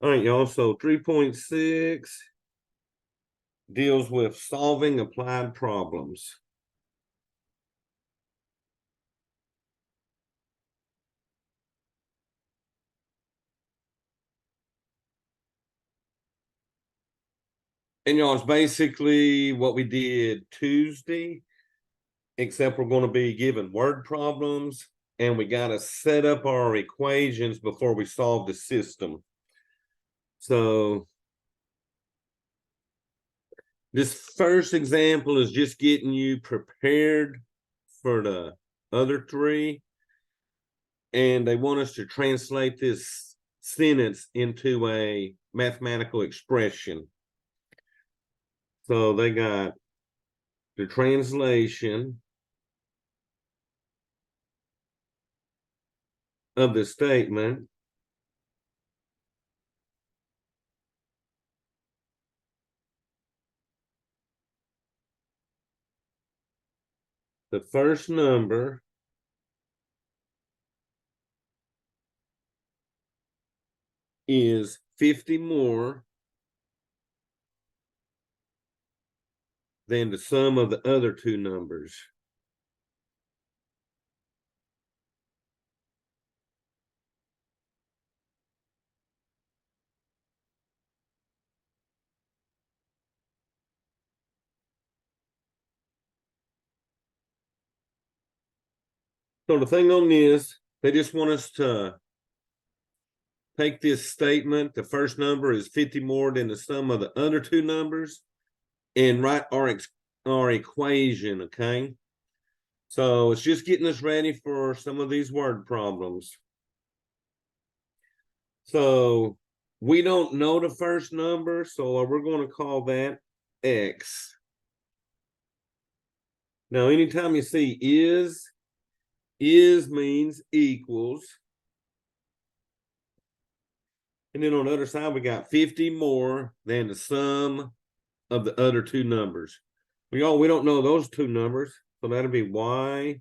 All right, y'all. So 3.6 deals with solving applied problems. And y'all, it's basically what we did Tuesday, except we're going to be given word problems and we got to set up our equations before we solve the system. So this first example is just getting you prepared for the other three. And they want us to translate this sentence into a mathematical expression. So they got the translation of the statement. The first number is 50 more than the sum of the other two numbers. So the thing on this, they just want us to take this statement. The first number is 50 more than the sum of the other two numbers and write our equation, okay? So it's just getting us ready for some of these word problems. So we don't know the first number, so we're going to call that X. Now, anytime you see is means equals. And then on the other side, we got 50 more than the sum of the other two numbers. We don't know those two numbers, so that'll be Y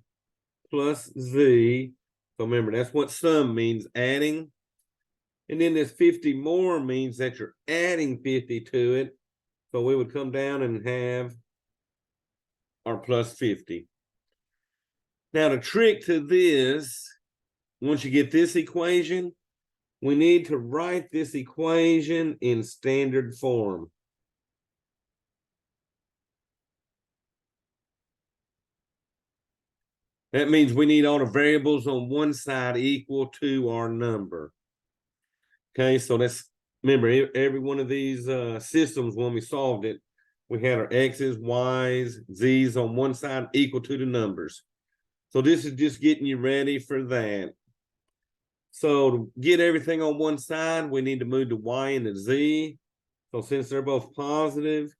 plus Z. So remember, that's what sum means, adding. And then this 50 more means that you're adding 50 to it. So we would come down and have our plus 50. Now, the trick to this, once you get this equation, we need to write this equation in standard form. That means we need all the variables on one side equal to our number. Okay, so that's, remember, every one of these systems, when we solved it, we had our X's, Y's, Z's on one side equal to the numbers. So this is just getting you ready for that. So to get everything on one side, we need to move the Y and the Z. So since they're both positive,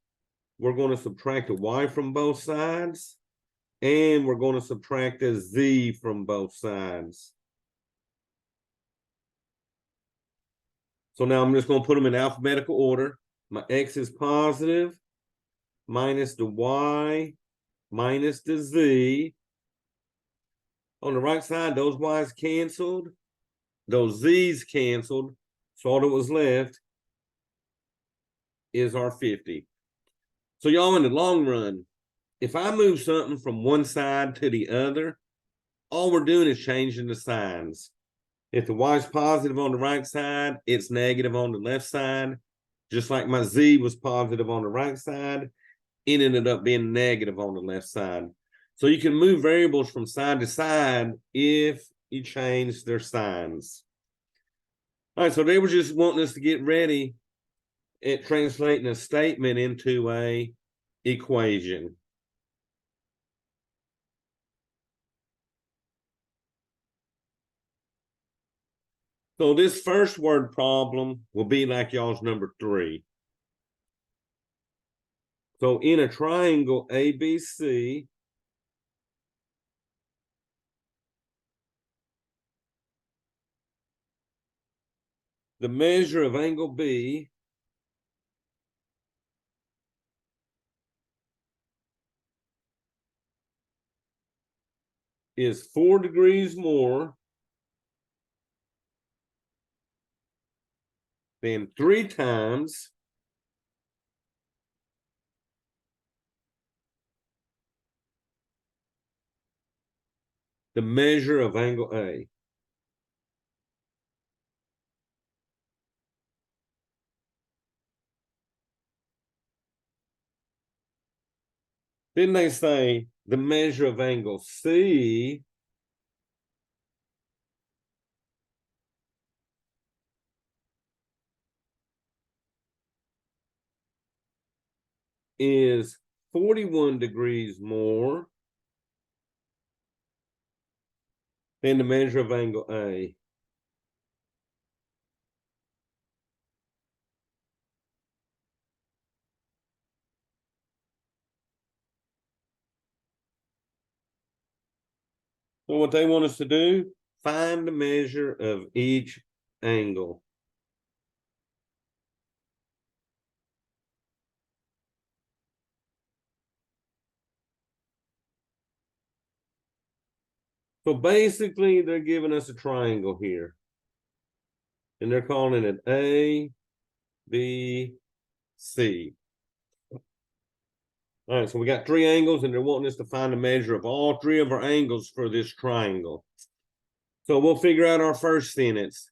we're going to subtract the Y from both sides. And we're going to subtract a Z from both sides. So now I'm just going to put them in alphabetical order. My X is positive, minus the Y, minus the Z. On the right side, those Y's canceled, those Z's canceled. So all that was left is our 50. So y'all, in the long run, if I move something from one side to the other, all we're doing is changing the signs. If the Y is positive on the right side, it's negative on the left side. Just like my Z was positive on the right side, it ended up being negative on the left side. So you can move variables from side to side if you change their signs. All right, so they were just wanting us to get ready at translating a statement into a equation. So this first word problem will be like y'all's number 3. So in a triangle ABC, the measure of angle B is 4 degrees more then 3 times the measure of angle A. Then they say the measure of angle C is 41 degrees more than the measure of angle A. So what they want us to do, find the measure of each angle. So basically, they're giving us a triangle here. And they're calling it A, B, C. All right, so we got 3 angles, and they're wanting us to find the measure of all 3 of our angles for this triangle. So we'll figure out our first sentence.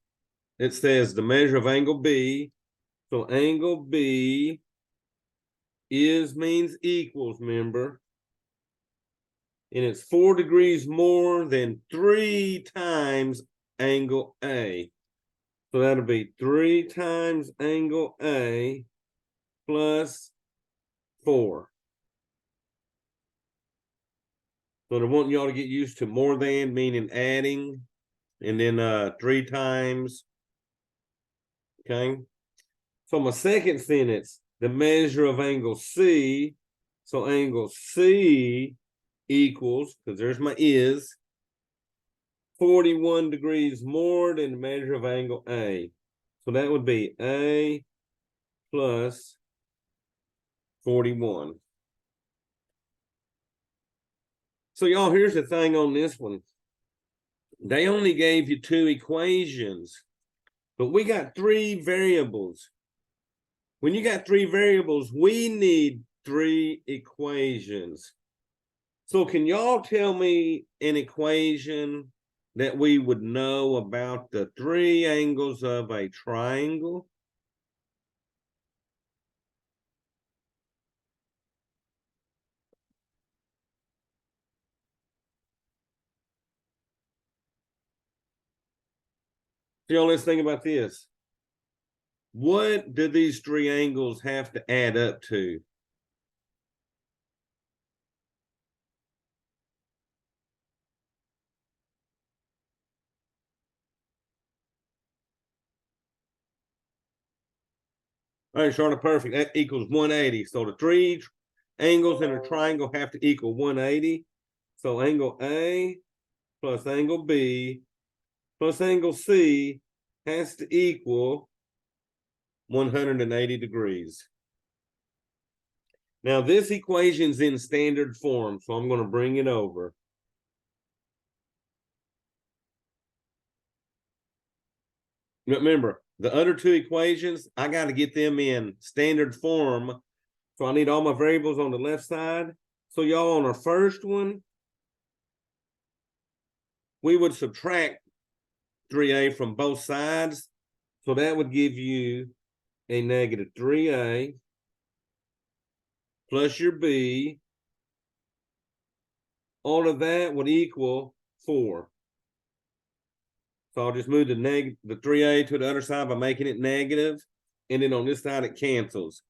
It says the measure of angle B. So angle B is means equals, remember. And it's 4 degrees more than 3 times angle A. So that'll be 3 times angle A plus 4. So they're wanting y'all to get used to more than, meaning adding, and then 3 times. Okay. So my second sentence, the measure of angle C. So angle C equals, because there's my is, 41 degrees more than the measure of angle A. So that would be A plus 41. So y'all, here's the thing on this one. They only gave you 2 equations, but we got 3 variables. When you got 3 variables, we need 3 equations. So can y'all tell me an equation that we would know about the 3 angles of a triangle? So y'all, let's think about this. What do these 3 angles have to add up to? All right, Charlotte, perfect. That equals 180. So the 3 angles in a triangle have to equal 180. So angle A plus angle B plus angle C has to equal 180 degrees. Now this equation's in standard form, so I'm going to bring it over. Remember, the other 2 equations, I got to get them in standard form. So I need all my variables on the left side. So y'all, on our first one, we would subtract 3a from both sides. So that would give you a negative 3a plus your b. All of that would equal 4. So I'll just move the 3a to the other side by making it negative. And then on this side, it cancels.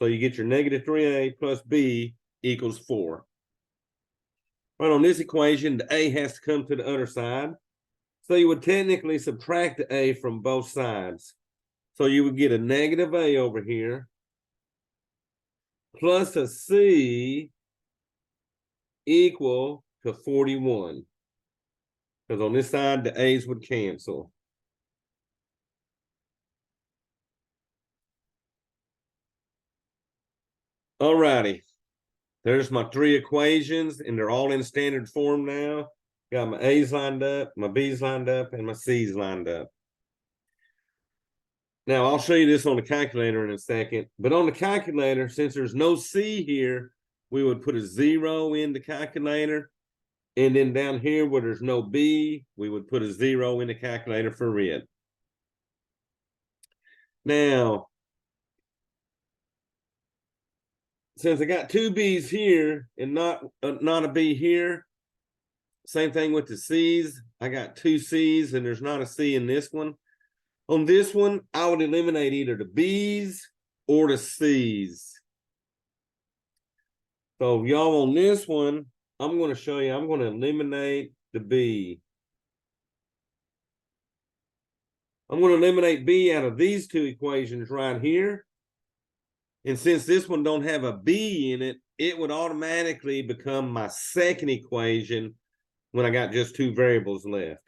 So you get your negative 3a plus b equals 4. Right, on this equation, the a has to come to the other side. So you would technically subtract the a from both sides. So you would get a negative a over here plus a c equal to 41. Because on this side, the a's would cancel. All righty. There's my 3 equations, and they're all in standard form now. Got my a's lined up, my b's lined up, and my c's lined up. Now, I'll show you this on the calculator in a second, but on the calculator, since there's no C here, we would put a 0 in the calculator. And then down here where there's no B, we would put a 0 in the calculator for red. Now, since I got two B's here and not a B here, same thing with the C's. I got two C's and there's not a C in this one. On this one, I would eliminate either the B's or the C's. So y'all, on this one, I'm going to show you, I'm going to eliminate the B. I'm going to eliminate B out of these two equations right here. And since this one don't have a B in it, it would automatically become my second equation when I got just two variables left.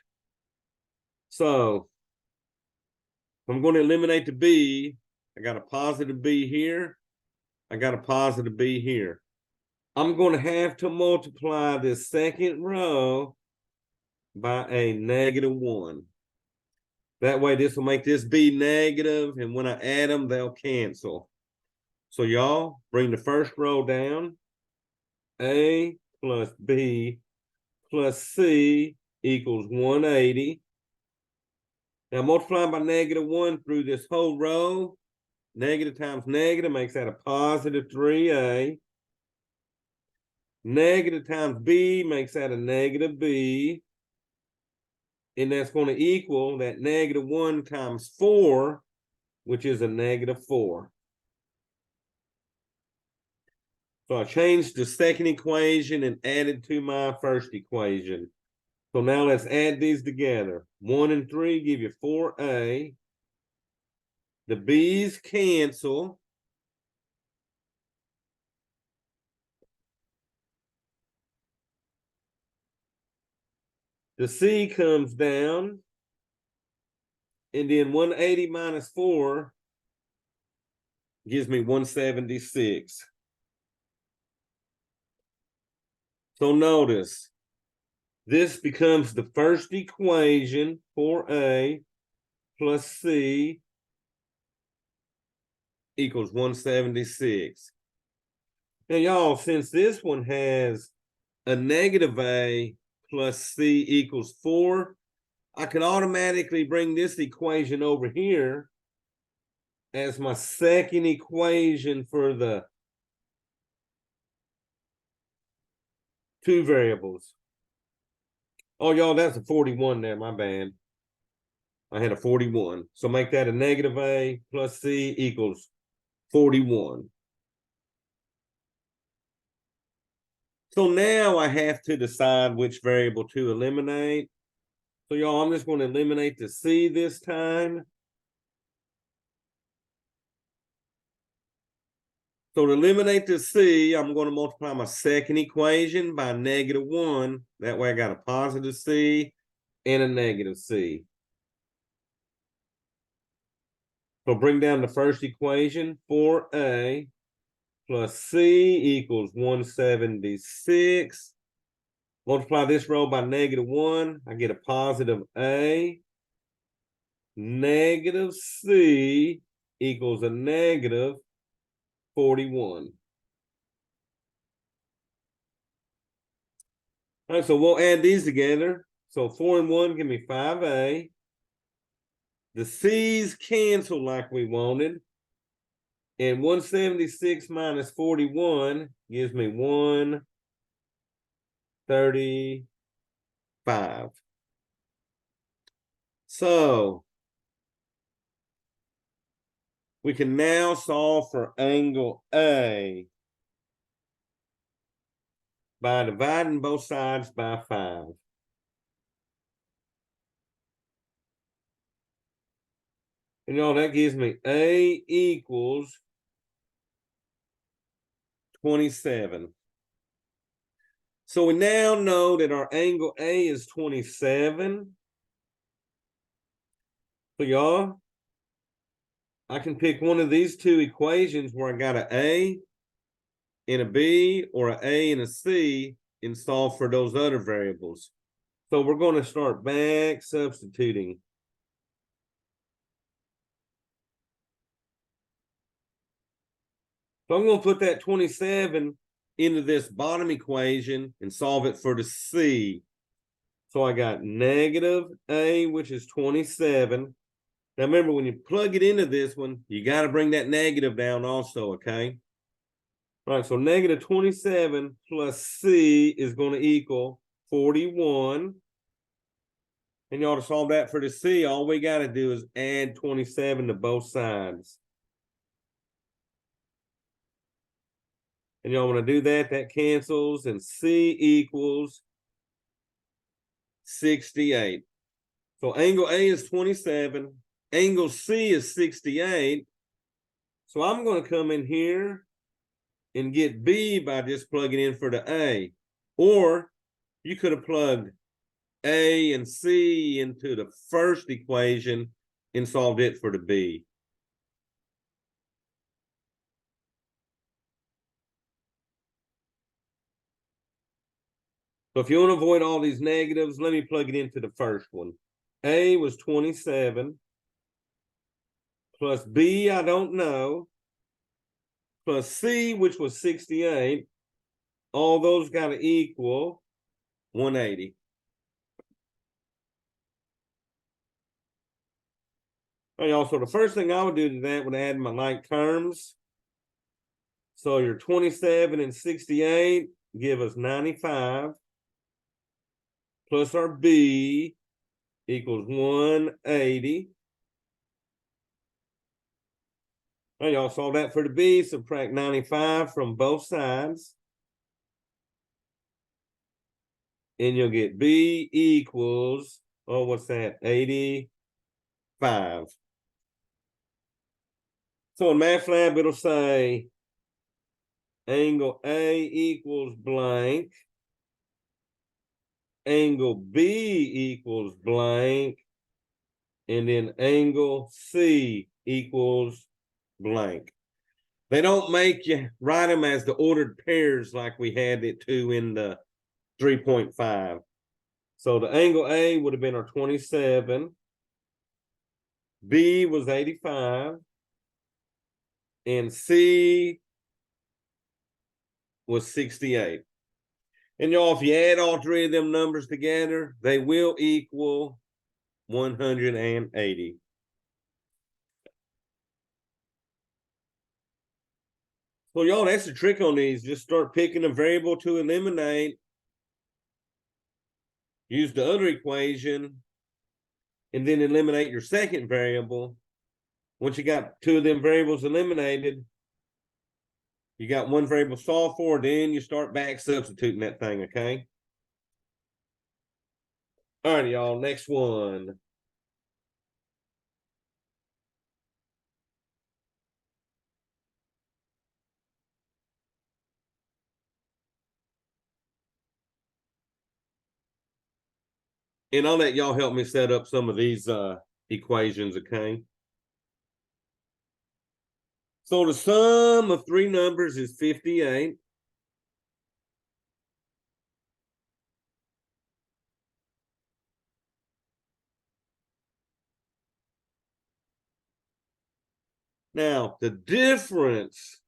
So I'm going to eliminate the B. I got a positive B here. I got a positive B here. I'm going to have to multiply this second row by a -1. That way, this will make this B negative, and when I add them, they'll cancel. So y'all, bring the first row down. A plus B plus C equals 180. Now multiply by -1 through this whole row. Negative times negative makes that a positive 3A. Negative times B makes that a negative B. And that's going to equal that -1 times 4, which is a -4. So I changed the second equation and added to my first equation. So now let's add these together. 1 and 3 give you 4A. The B's cancel. The C comes down. And then 180 minus 4 gives me 176. So notice, this becomes the first equation, 4A plus C equals 176. Now, y'all, since this one has a -A plus C equals 4, I can automatically bring this equation over here as my second equation for the two variables. Oh, y'all, that's a 41 there, my bad. I had a 41. So make that a -A plus C equals 41. So now I have to decide which variable to eliminate. So y'all, I'm just going to eliminate the C this time. So to eliminate the C, I'm going to multiply my second equation by -1. That way I got a positive C and a negative C. So bring down the first equation, 4A plus C equals 176. Multiply this row by -1. I get a positive A. Negative C equals a -41. All right, so we'll add these together. So 4 and 1 give me 5A. The C's cancel like we wanted. And 176 minus 41 gives me 135. So we can now solve for angle A by dividing both sides by 5. And y'all, that gives me A equals 27. So we now know that our angle A is 27. So y'all, I can pick one of these two equations where I got an A and a B or an A and a C and solve for those other variables. So we're going to start back substituting. So I'm going to put that 27 into this bottom equation and solve it for the C. So I got negative A, which is 27. Now remember, when you plug it into this one, you got to bring that negative down also, okay? All right, so negative 27 plus C is going to equal 41. And y'all to solve that for the C, all we got to do is add 27 to both sides. And y'all want to do that, that cancels, and C equals 68. So angle A is 27, angle C is 68. So I'm going to come in here and get B by just plugging in for the A. Or you could have plugged A and C into the first equation and solved it for the B. So if you want to avoid all these negatives, let me plug it into the first one. A was 27 plus B, I don't know, plus C, which was 68. All those got to equal 180. All right, y'all, so the first thing I would do to that would add my like terms. So your 27 and 68 give us 95. Plus our B equals 180. All right, y'all, solve that for the B. Subtract 95 from both sides. And you'll get B equals, oh, what's that? 85. So in MATLAB, it'll say angle A equals blank. Angle B equals blank. And then angle C equals blank. They don't make you write them as the ordered pairs like we had it to in the 3.5. So the angle A would have been our 27. B was 85. And C was 68. And y'all, if you add all three of them numbers together, they will equal 180. So y'all, that's the trick on these. Just start picking a variable to eliminate. Use the other equation, and then eliminate your second variable. Once you got two of them variables eliminated, you got one variable solved for, then you start back substituting that thing, okay? All right, y'all, next one. And I'll let y'all help me set up some of these equations, okay? So the sum of three numbers is 58. Now, the difference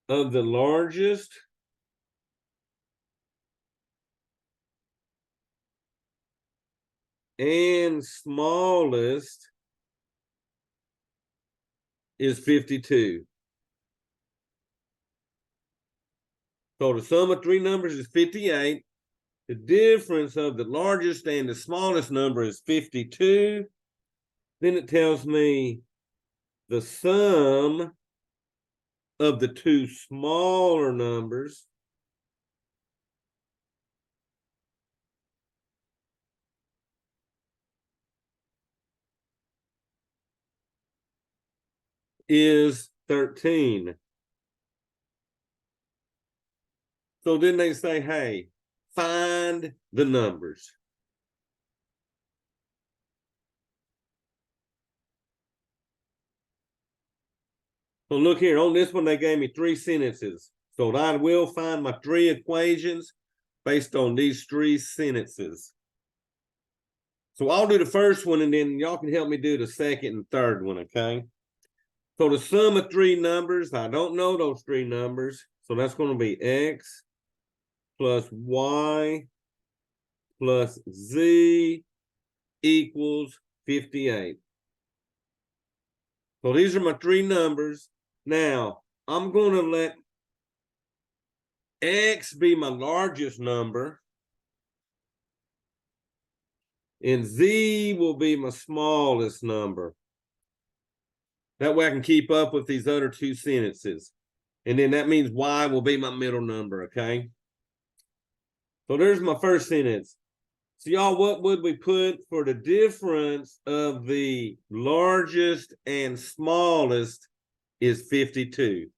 of the largest and smallest is 52. So the sum of three numbers is 58. The difference of the largest and the smallest number is 52. Then it tells me the sum of the two smaller numbers is 13. So then they say, hey, find the numbers. So look here, on this one, they gave me three sentences. So I will find my three equations based on these three sentences. So I'll do the first one, and then y'all can help me do the second and third one, okay? So the sum of three numbers, I don't know those three numbers. So that's going to be x plus y plus z equals 58. So these are my three numbers. Now, I'm going to let x be my largest number, and z will be my smallest number. That way I can keep up with these other two sentences. And then that means y will be my middle number, okay? So there's my first sentence. So y'all, what would we put for the difference of the largest and smallest is 52?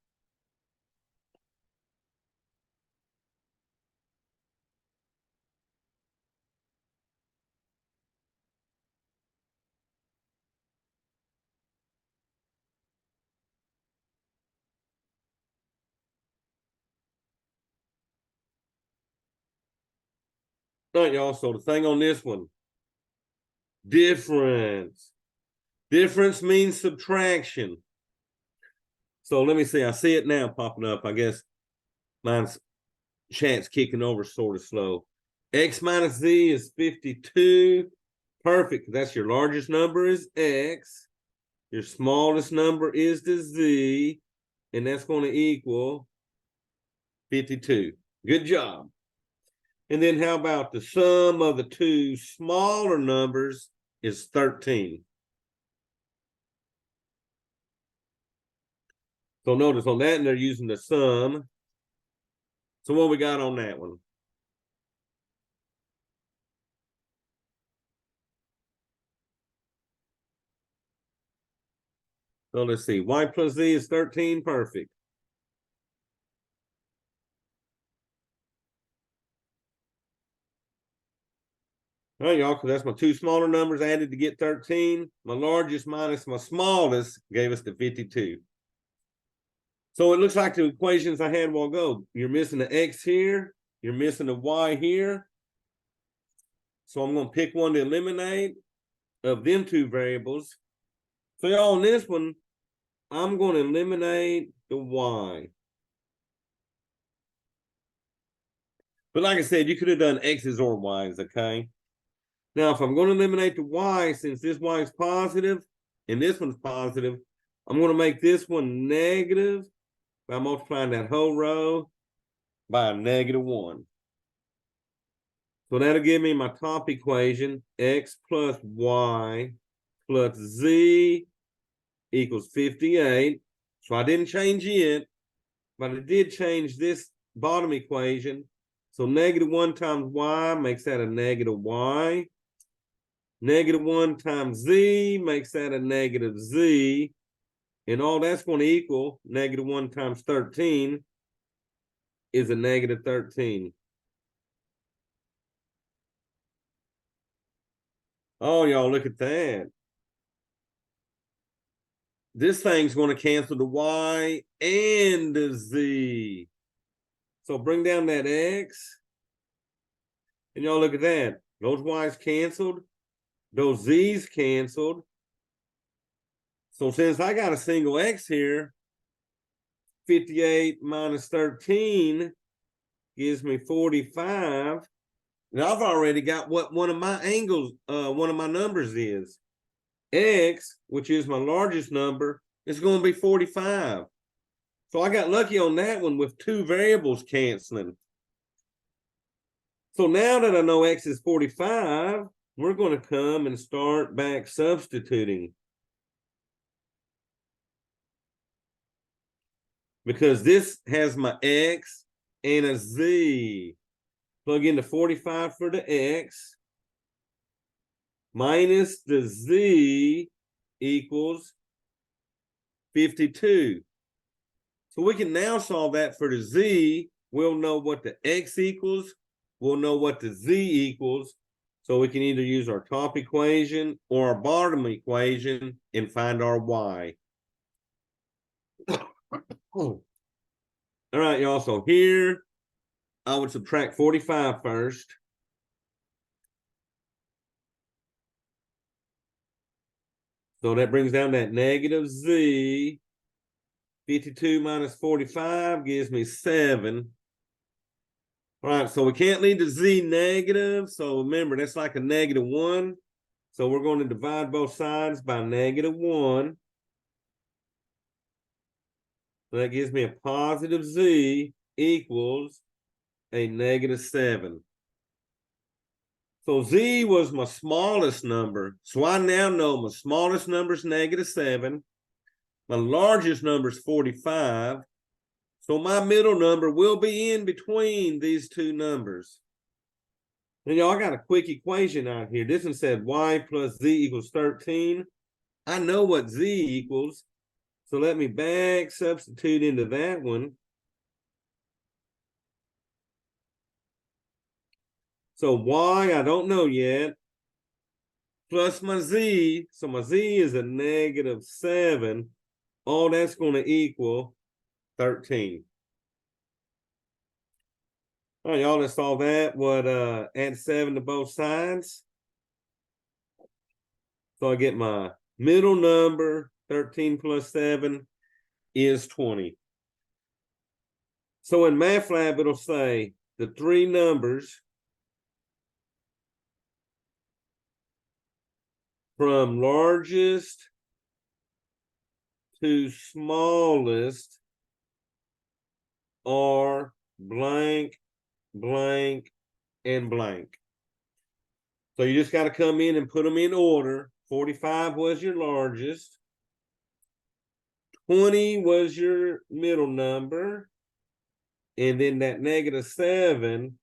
All right, y'all. So the thing on this one, difference. Difference means subtraction. So let me see. I see it now popping up. I guess mine's chat's kicking over sort of slow. X minus z is 52. Perfect. That's your largest number is x. Your smallest number is the z. And that's going to equal 52. Good job. And then how about the sum of the two smaller numbers is 13. So notice on that, and they're using the sum. So what we got on that one? So let's see. Y plus z is 13. Perfect. All right, y'all, because that's my two smaller numbers added to get 13. My largest minus my smallest gave us the 52. So it looks like the equations I had a while ago. You're missing the x here. You're missing the y here. So I'm going to pick one to eliminate of them two variables. So y'all, on this one, I'm going to eliminate the y. But like I said, you could have done x's or y's, okay? Now, if I'm going to eliminate the y, since this y is positive and this one's positive, I'm going to make this one negative by multiplying that whole row by a -1. So that'll give me my top equation, x plus y plus z equals 58. So I didn't change it, but I did change this bottom equation. So -1 times y makes that a -y. -1 times z makes that a -z. And all that's going to equal -1 times 13 is a -13. Oh, y'all, look at that. This thing's going to cancel the y and the z. So bring down that x. And y'all look at that. Those y's canceled. Those z's canceled. So since I got a single x here, 58 minus 13 gives me 45. And I've already got what one of my angles, one of my numbers is. X, which is my largest number, is going to be 45. So I got lucky on that one with two variables canceling. So now that I know x is 45, we're going to come and start back substituting. Because this has my x and a z. Plug in the 45 for the x minus the z equals 52. So we can now solve that for the z. We'll know what the x equals. We'll know what the z equals. So we can either use our top equation or our bottom equation and find our y. All right, y'all. So here, I would subtract 45 first. So that brings down that negative z. 52 minus 45 gives me 7. All right, so we can't leave the z negative. So remember, that's like a -1. So we're going to divide both sides by -1. So that gives me a positive z equals a -7. So z was my smallest number. So I now know my smallest number is -7. My largest number is 45. So my middle number will be in between these two numbers. And y'all, I got a quick equation out here. This one said y plus z equals 13. I know what z equals. So let me back substitute into that one. So y, I don't know yet. Plus my z. So my z is a -7. All that's going to equal 13. All right, y'all, let's solve that. What add 7 to both sides. So I get my middle number, 13 plus 7 is 20. So in MATLAB, it'll say the three numbers from largest to smallest are blank, blank, and blank. So you just got to come in and put them in order. 45 was your largest. 20 was your middle number. And then that -7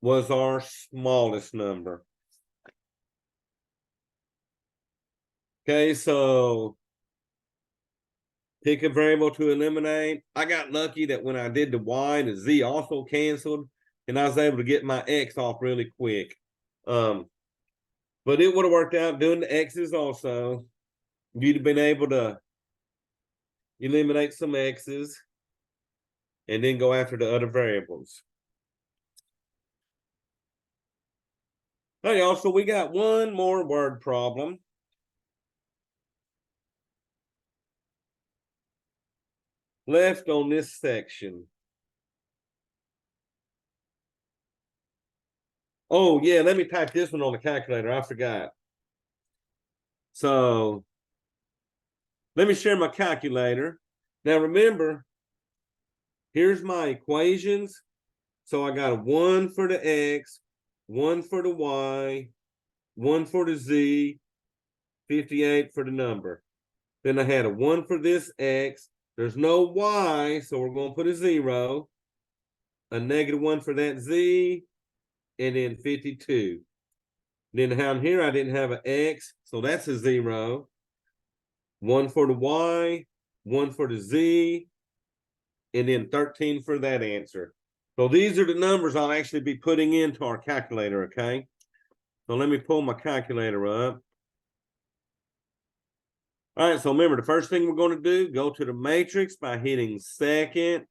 was our smallest number. Okay, so pick a variable to eliminate. I got lucky that when I did the y, the z also canceled, and I was able to get my x off really quick. But it would have worked out doing the x's also. You'd have been able to eliminate some x's and then go after the other variables. All right, y'all, so we got one more word problem. Left on this section. Oh, yeah, let me type this one on the calculator. I forgot. So let me share my calculator. Now, remember, here's my equations. So I got a 1 for the x, 1 for the y, 1 for the z, 58 for the number. Then I had a 1 for this x. There's no y, so we're going to put a 0. A -1 for that z, and then 52. Then down here, I didn't have an x, so that's a 0. 1 for the y, 1 for the z, and then 13 for that answer. So these are the numbers I'll actually be putting into our calculator, okay? So let me pull my calculator up. All right, so remember, the first thing we're going to do, go to the matrix by hitting second,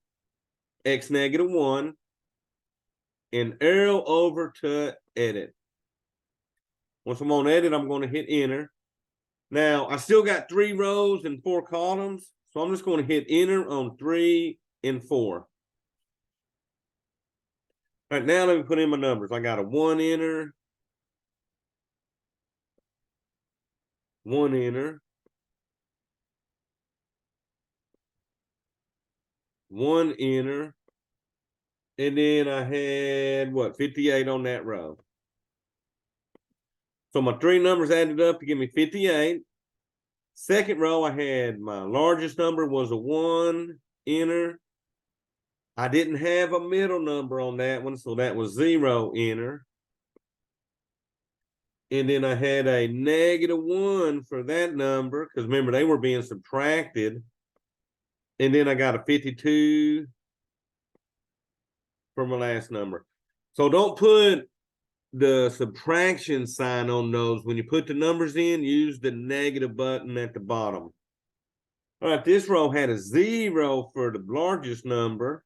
x -1, and arrow over to edit. Once I'm on edit, I'm going to hit enter. Now, I still got 3 rows and 4 columns, so I'm just going to hit enter on 3 and 4. All right, now let me put in my numbers. I got a 1 enter, 1 enter, 1 enter, and then I had, 58 on that row. So my 3 numbers added up to give me 58. Second row, I had my largest number was a 1, enter. I didn't have a middle number on that one, so that was 0, enter. And then I had a -1 for that number, because remember, they were being subtracted. And then I got a 52 for my last number. So don't put the subtraction sign on those. When you put the numbers in, use the negative button at the bottom. All right, this row had a 0 for the largest number,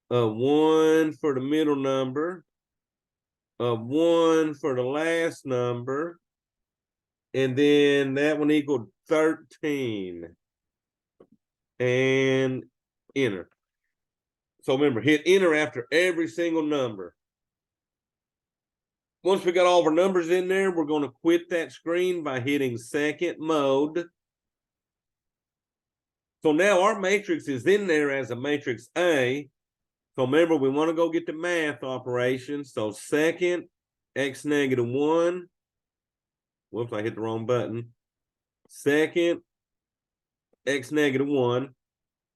a 1 for the middle number, a 1 for the last number, And then that one equaled 13. And enter. So remember, hit enter after every single number. Once we got all of our numbers in there, we're going to quit that screen by hitting second mode. So now our matrix is in there as a matrix A. So remember, we want to go get the math operation. So second x negative 1. Whoops, I hit the wrong button. Second x negative 1.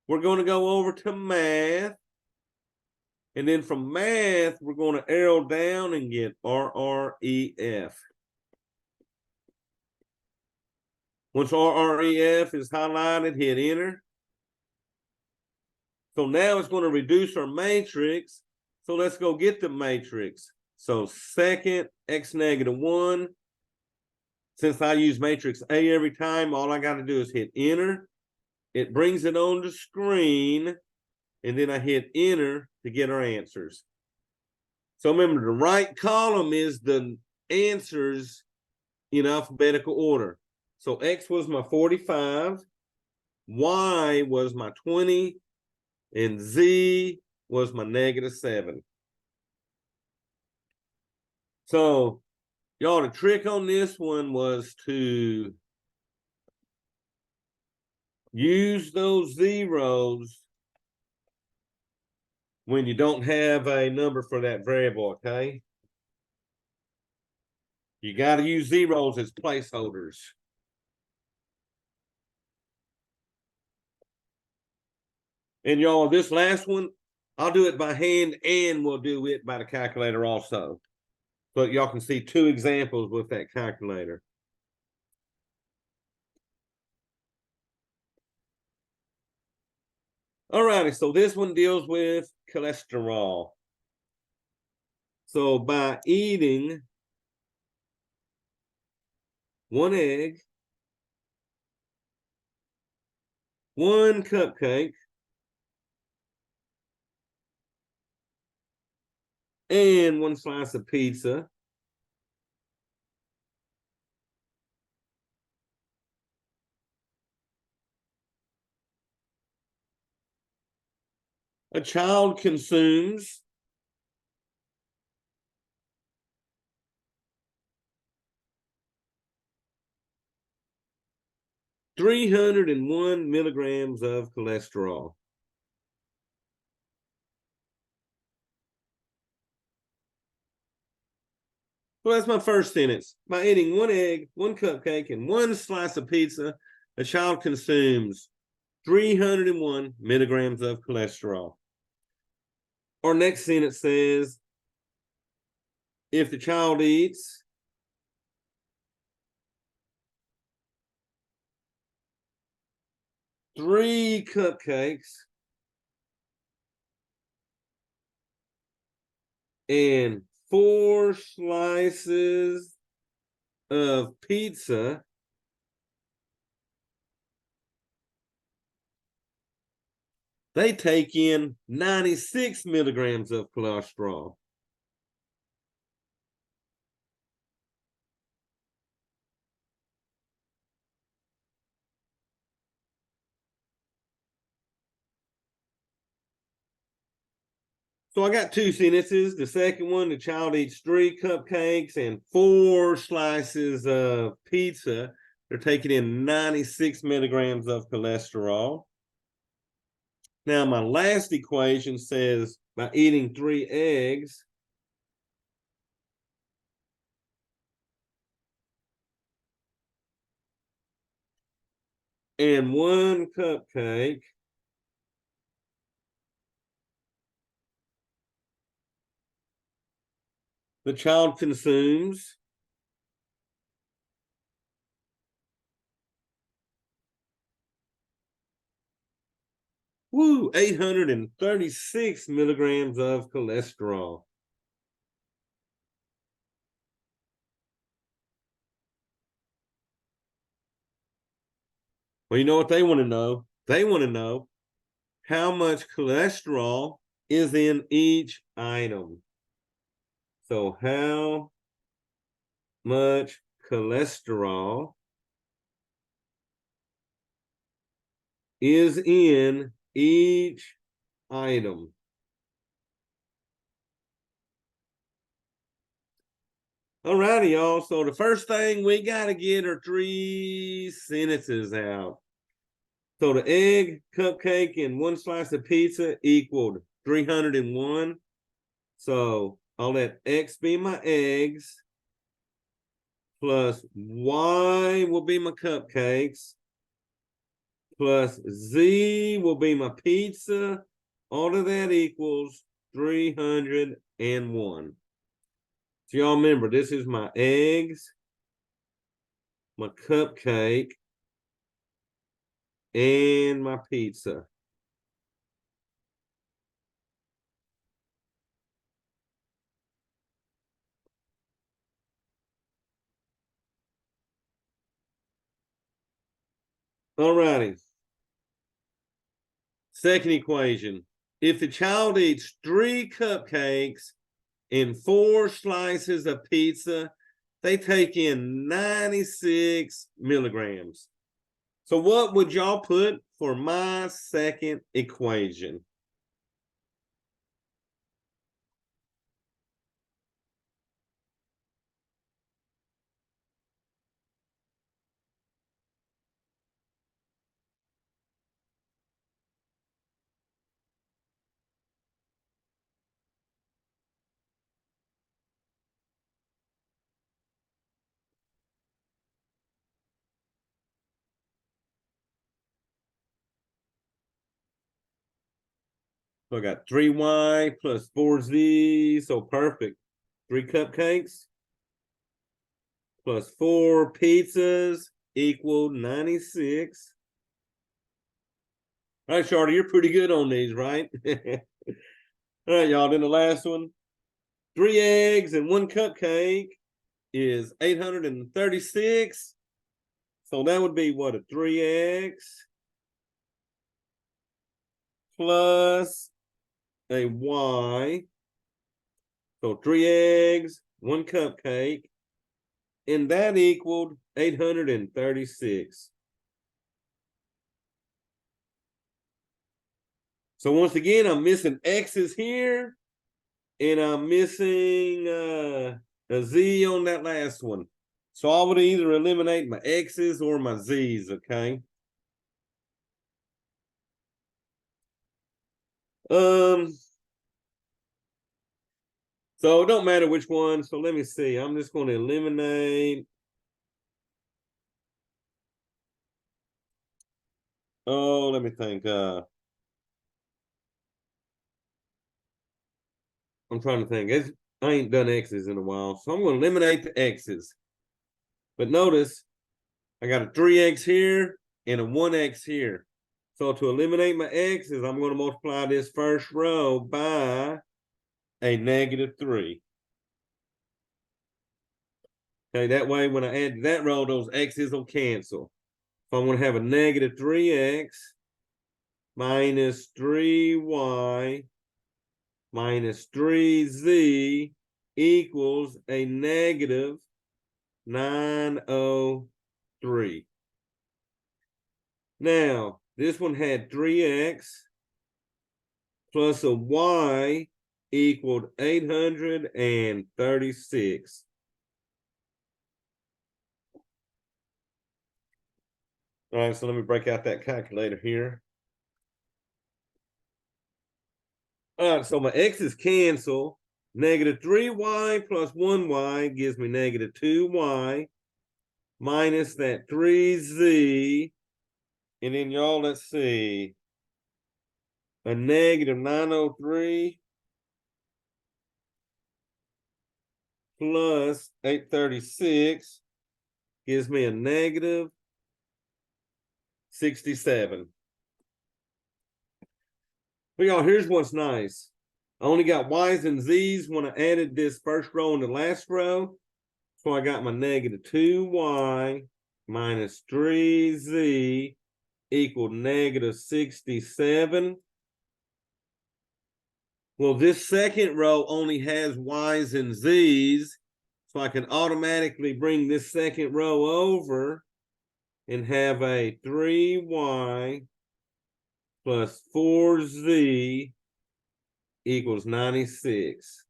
We're going to go over to math. And then from math, we're going to arrow down and get RREF. Once RREF is highlighted, hit enter. So now it's going to reduce our matrix. So let's go get the matrix. So second x negative 1. Since I use matrix A every time, all I got to do is hit enter. It brings it on the screen. And then I hit enter to get our answers. So remember, the right column is the answers in alphabetical order. So X was my 45, Y was my 20, and Z was my negative 7. So, y'all, the trick on this one was to use those zeros when you don't have a number for that variable, okay? You got to use zeros as placeholders. And y'all, this last one, I'll do it by hand and we'll do it by the calculator also. But y'all can see 2 examples with that calculator. All righty, so this one deals with cholesterol. So by eating 1 egg, 1 cupcake, and 1 slice of pizza, a child consumes 301 milligrams of cholesterol. So that's my first sentence. By eating 1 egg, 1 cupcake, and 1 slice of pizza, a child consumes 301 milligrams of cholesterol. Our next sentence says, if the child eats 3 cupcakes and 4 slices of pizza, they take in 96 milligrams of cholesterol. So I got 2 sentences. The second one, the child eats 3 cupcakes and 4 slices of pizza. They're taking in 96 milligrams of cholesterol. Now, my last equation says by eating 3 eggs, and 1 cupcake, the child consumes 836 milligrams of cholesterol. Well, you know what they want to know? They want to know how much cholesterol is in each item. So how much cholesterol is in each item. All righty, y'all. So the first thing we got to get are 3 sentences out. So the egg, cupcake, and 1 slice of pizza equaled 301. So I'll let X be my eggs, plus Y will be my cupcakes, plus Z will be my pizza. All of that equals 301. So y'all remember, this is my eggs, my cupcake, and my pizza. All righty. Second equation. If the child eats 3 cupcakes and 4 slices of pizza, they take in 96 milligrams. So what would y'all put for my second equation? So I got 3Y plus 4Z, so perfect. 3 cupcakes plus 4 pizzas equal 96. All right, Charlie, you're pretty good on these, right? All right, y'all, then the last one. 3 eggs and 1 cupcake is 836. So that would be what, a 3 eggs plus a Y. So 3 eggs, 1 cupcake, and that equaled 836. So once again, I'm missing X's here, and I'm missing a Z on that last one. So I would either eliminate my X's or my Z's, okay? So it don't matter which one. So let me see. I'm just going to eliminate. Oh, let me think. I'm trying to think. I ain't done X's in a while, so I'm going to eliminate the X's. But notice, I got a 3X here and a 1X here. So to eliminate my X's, I'm going to multiply this first row by a -3. Okay, that way when I add to that row, those X's will cancel. So I'm going to have a -3X minus 3Y minus 3Z equals a -903. Now, this one had 3X plus a Y equaled 836. All right, so let me break out that calculator here. All right, so my X's cancel. -3Y plus 1Y gives me -2Y minus that 3Z. And then y'all, let's see. A -903 plus 836 gives me a -67. But y'all, here's what's nice. I only got Y's and Z's when I added this first row and the last row. So I got my -2Y minus 3Z equal -67. Well, this second row only has Y's and Z's, so I can automatically bring this second row over and have a 3Y plus 4z equals 96.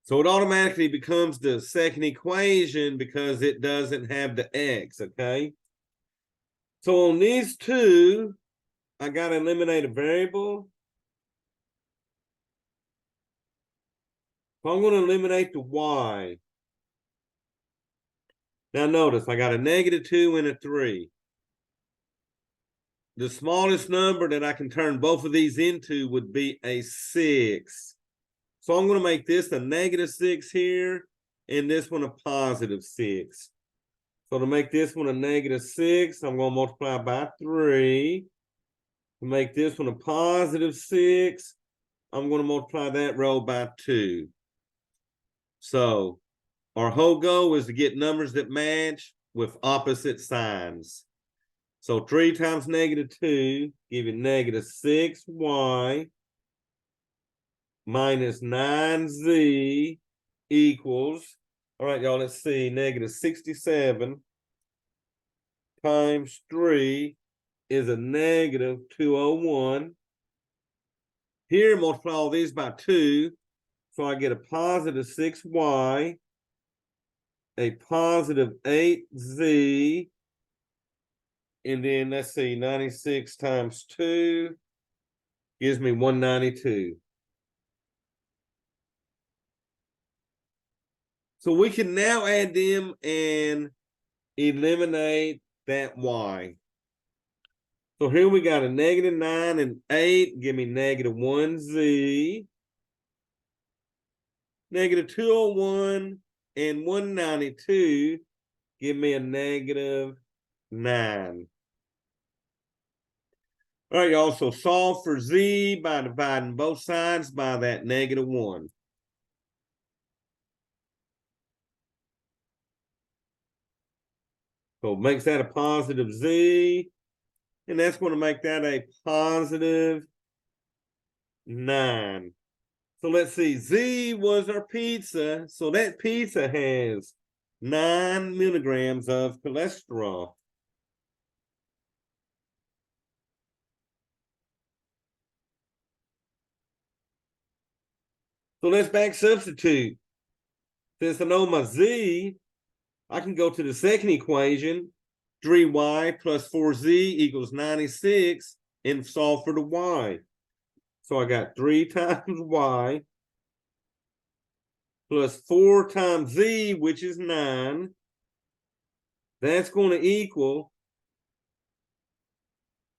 So it automatically becomes the second equation because it doesn't have the x, okay? So on these two, I got to eliminate a variable. So I'm going to eliminate the y. Now notice, I got a -2 and a 3. The smallest number that I can turn both of these into would be a 6. So I'm going to make this a -6 here, and this one a +6. So to make this one a -6, I'm going to multiply by 3. To make this one a +6, I'm going to multiply that row by 2. So our whole goal is to get numbers that match with opposite signs. So 3 times -2 give you -6y minus 9z equals, all right, y'all, let's see, -67 times 3 is a -201. Here, multiply all these by 2, so I get a +6y, a +8z, and then let's see, 96 times 2 gives me 192. So we can now add them and eliminate that y. So here we got a -9 and 8, give me -1z. -201 and 192 give me a -9. All right, y'all, so solve for z by dividing both sides by that -1. So it makes that a +z, and that's going to make that a +9. So let's see, z was our pizza, so that pizza has 9 milligrams of cholesterol. So let's back substitute. Since I know my z, I can go to the second equation, 3y plus 4z equals 96, and solve for the y. So I got 3 times y plus 4 times z, which is 9. That's going to equal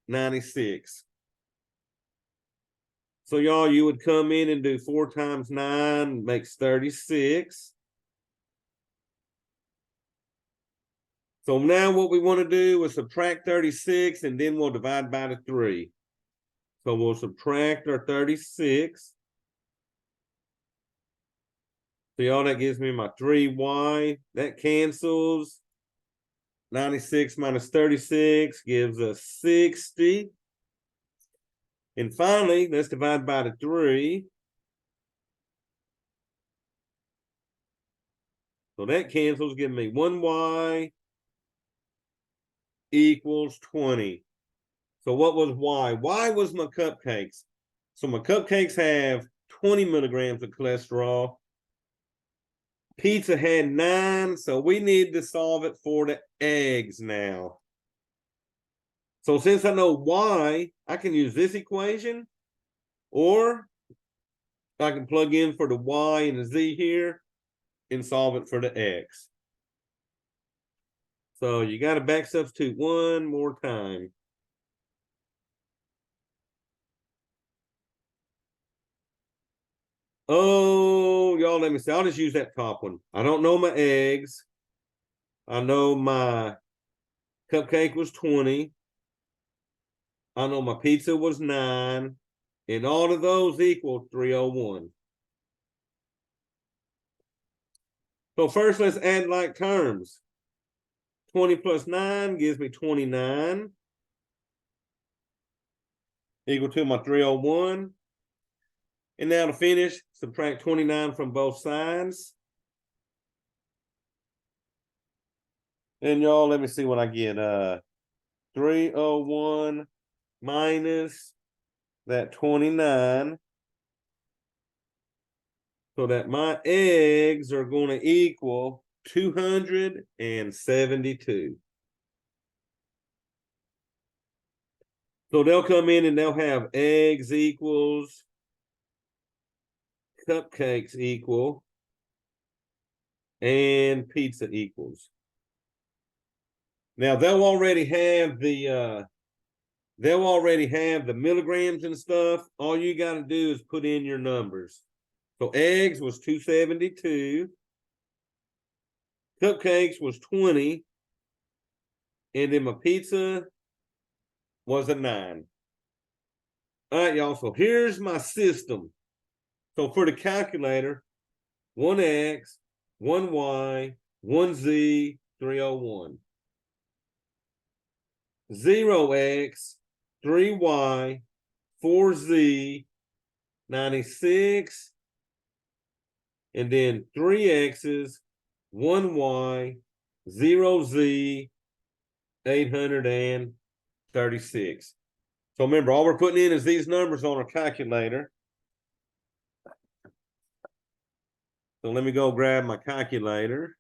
96. So y'all, you would come in and do 4 times 9 makes 36. So now what we want to do is subtract 36, and then we'll divide by the 3. So we'll subtract our 36. So y'all, that gives me my 3y. That cancels. 96 minus 36 gives us 60. And finally, let's divide by the 3. So that cancels, giving me 1y equals 20. So what was y? Y was my cupcakes. So my cupcakes have 20 milligrams of cholesterol. Pizza had 9, so we need to solve it for the eggs now. So since I know y, I can use this equation, or I can plug in for the y and the z here and solve it for the x. So you got to back substitute one more time. Oh, y'all, let me see. I'll just use that top one. I don't know my eggs. I know my cupcake was 20. I know my pizza was 9. And all of those equal 301. So first, let's add like terms. 20 plus 9 gives me 29. Equal to my 301. And now to finish, subtract 29 from both sides. And y'all, let me see what I get. 301 minus that 29. So that my eggs are going to equal 272. So they'll come in and they'll have eggs equals, cupcakes equal, and pizza equals. Now they'll already have the milligrams and stuff. All you got to do is put in your numbers. So eggs was 272, cupcakes was 20, and then my pizza was a 9. All right, y'all. So here's my system. So for the calculator, 1x, 1y, 1z, 301. 0x, 3y, 4z, 96, and then 3x's, 1y, 0z, 836. So remember, all we're putting in is these numbers on our calculator. So let me go grab my calculator.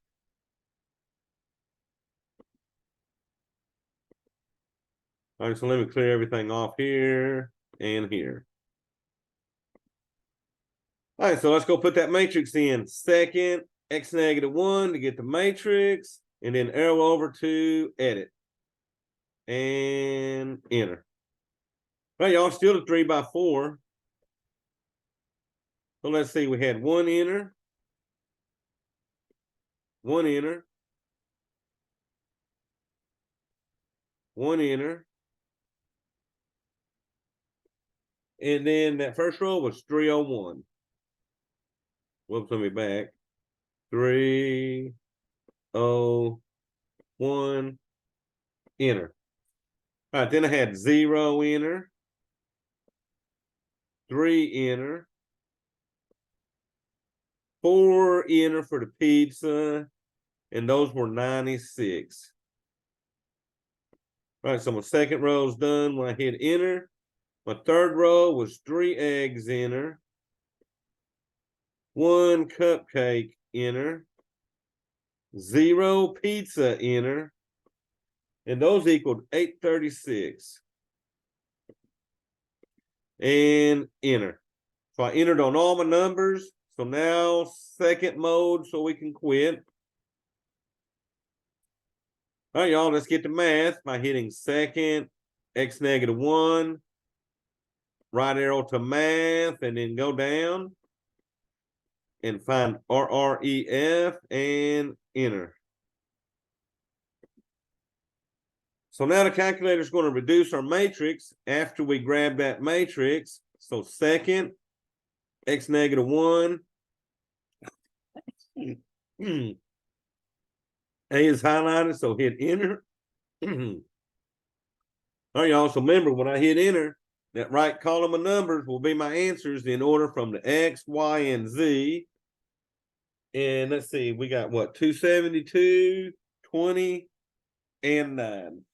All right, so let me clear everything off here and here. All right, so let's go put that matrix in. Second, x negative 1 to get the matrix, and then arrow over to edit. And enter. All right, y'all, still a 3 by 4. So let's see, we had 1 enter, 1 enter, 1 enter. And then that first row was 301. Whoops, let me back. 301, enter. All right, then I had 0 enter, 3 enter, 4 enter for the pizza, and those were 96. All right, so my second row is done when I hit enter. My third row was 3 eggs enter, 1 cupcake enter, 0 pizza enter, and those equaled 836. And enter. So I entered on all my numbers. So now second mode so we can quit. All right, y'all, let's get to math by hitting second, x negative 1, right arrow to math, and then go down and find RREF and enter. So now the calculator is going to reduce our matrix after we grab that matrix. So second, x negative 1. A is highlighted, so hit enter. All right, y'all. So remember, when I hit enter, that right column of numbers will be my answers in order from the X, Y, and Z. And let's see, we got what? 272, 20, and 9.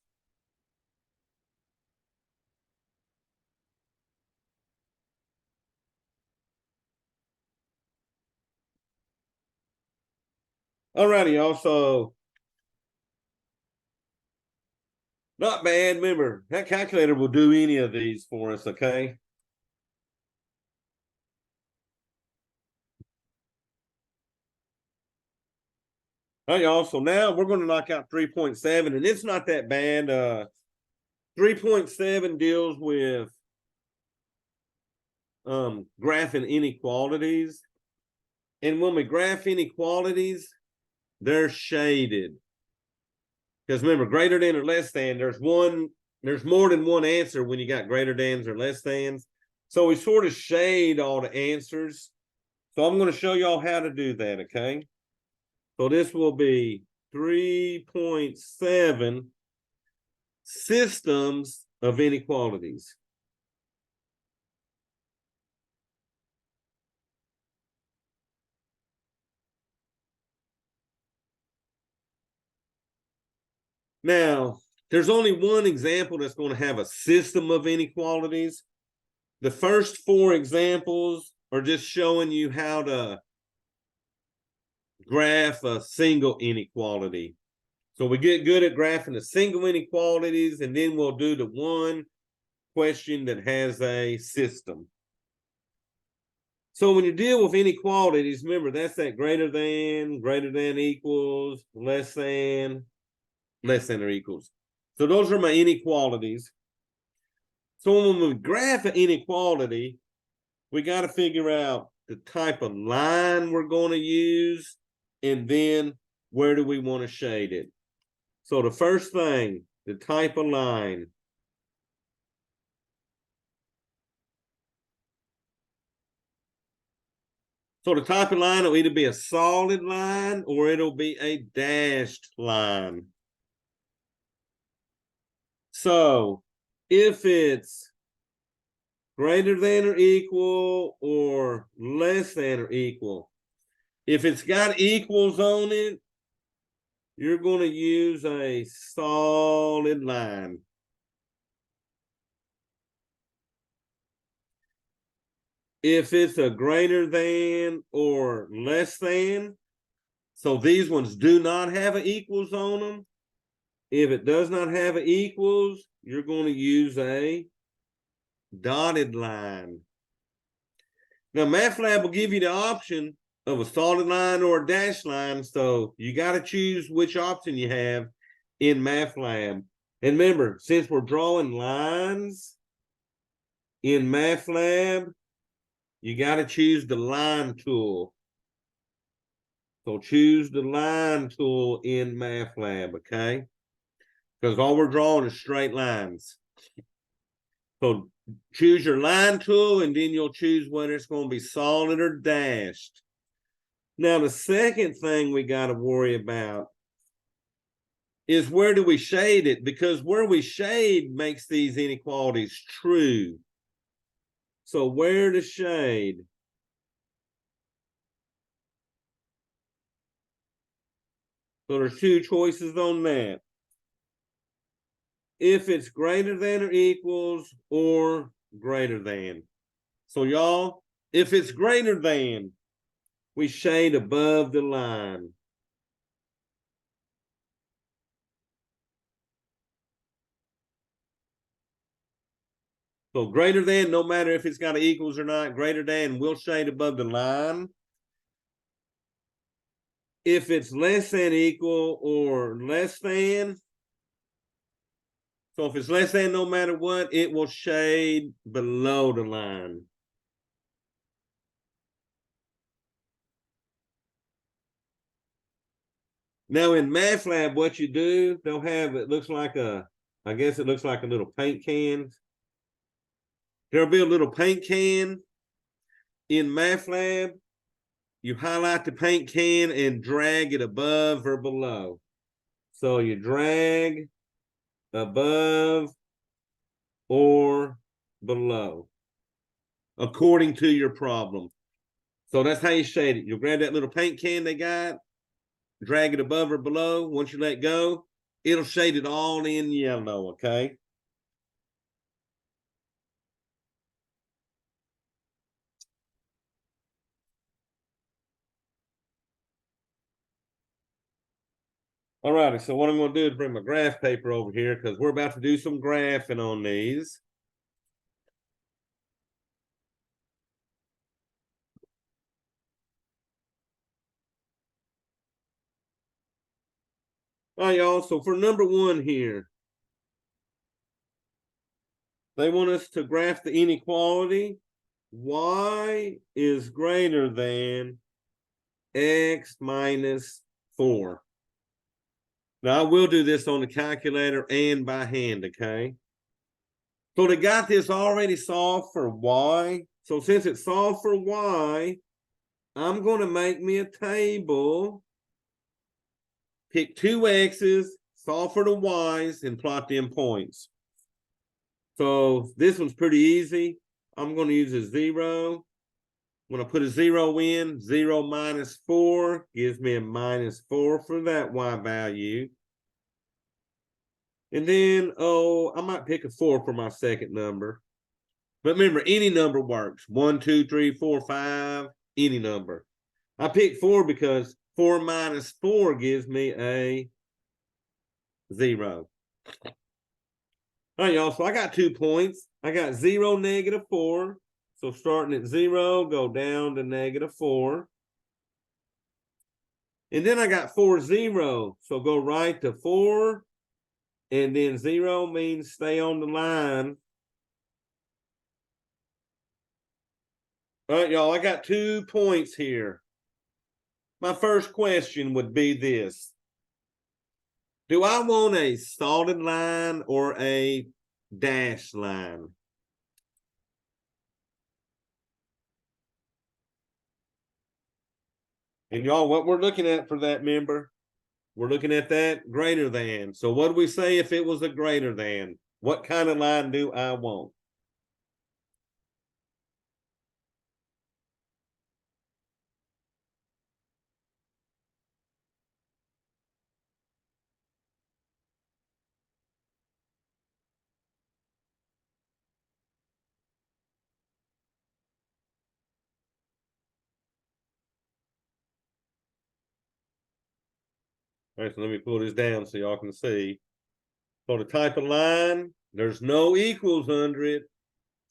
All righty, y'all. So not bad. Remember, that calculator will do any of these for us, okay? All right, y'all. So now we're going to knock out 3.7, and it's not that bad. 3.7 deals with graphing inequalities. And when we graph inequalities, they're shaded. Because remember, greater than or less than, there's more than one answer when you got greater thans or less thans. So we sort of shade all the answers. So I'm going to show y'all how to do that, okay? So this will be 3.7 systems of inequalities. Now, there's only one example that's going to have a system of inequalities. The first four examples are just showing you how to graph a single inequality. So we get good at graphing the single inequalities, and then we'll do the one question that has a system. So when you deal with inequalities, remember that's that greater than, equals, less than or equals. So those are my inequalities. So when we graph an inequality, we got to figure out the type of line we're going to use, and then where do we want to shade it. So the first thing, the type of line. So the type of line will either be a solid line or it'll be a dashed line. So if it's greater than or equal or less than or equal, if it's got equals on it, you're going to use a solid line. If it's a greater than or less than, so these ones do not have an equals on them. If it does not have an equals, you're going to use a dotted line. Now, MATLAB will give you the option of a solid line or a dashed line, so you got to choose which option you have in MATLAB. And remember, since we're drawing lines in MATLAB, you got to choose the line tool. So choose the line tool in MATLAB, okay? Because all we're drawing is straight lines. So choose your line tool, and then you'll choose whether it's going to be solid or dashed. Now, the second thing we got to worry about is where do we shade it? Because where we shade makes these inequalities true. So where to shade? So there's two choices on that. If it's greater than or equals or greater than. So y'all, if it's greater than, we shade above the line. So greater than, no matter if it's got an equals or not, greater than, we'll shade above the line. If it's less than equal or less than, so if it's less than, no matter what, it will shade below the line. Now in MATLAB, what you do, they'll have, it looks like a, I guess it looks like a little paint can. There'll be a little paint can in MATLAB. You highlight the paint can and drag it above or below. So you drag above or below, according to your problem. So that's how you shade it. You'll grab that little paint can they got, drag it above or below. Once you let go, it'll shade it all in yellow, okay? All righty, so what I'm going to do is bring my graph paper over here because we're about to do some graphing on these. All right, y'all, so for number one here, they want us to graph the inequality. Y is greater than x minus 4. Now, I will do this on the calculator and by hand, okay? So they got this already solved for y. So since it's solved for y, I'm going to make me a table, pick two x's, solve for the y's, and plot them points. So this one's pretty easy. I'm going to use a 0. When I put a 0 in, 0 minus 4 gives me a minus 4 for that y value. And then, I might pick a 4 for my second number. But remember, any number works. 1, 2, 3, 4, 5, any number. I picked 4 because 4 minus 4 gives me a 0. All right, y'all. So I got 2 points. I got 0, -4. So starting at 0, go down to -4. And then I got 4, 0. So go right to 4. And then 0 means stay on the line. All right, y'all. I got 2 points here. My first question would be this. Do I want a solid line or a dashed line? And y'all, what we're looking at for that, member, we're looking at that greater than. So what do we say if it was a greater than? What kind of line do I want? All right, so let me pull this down so y'all can see. So the type of line, there's no equals under it.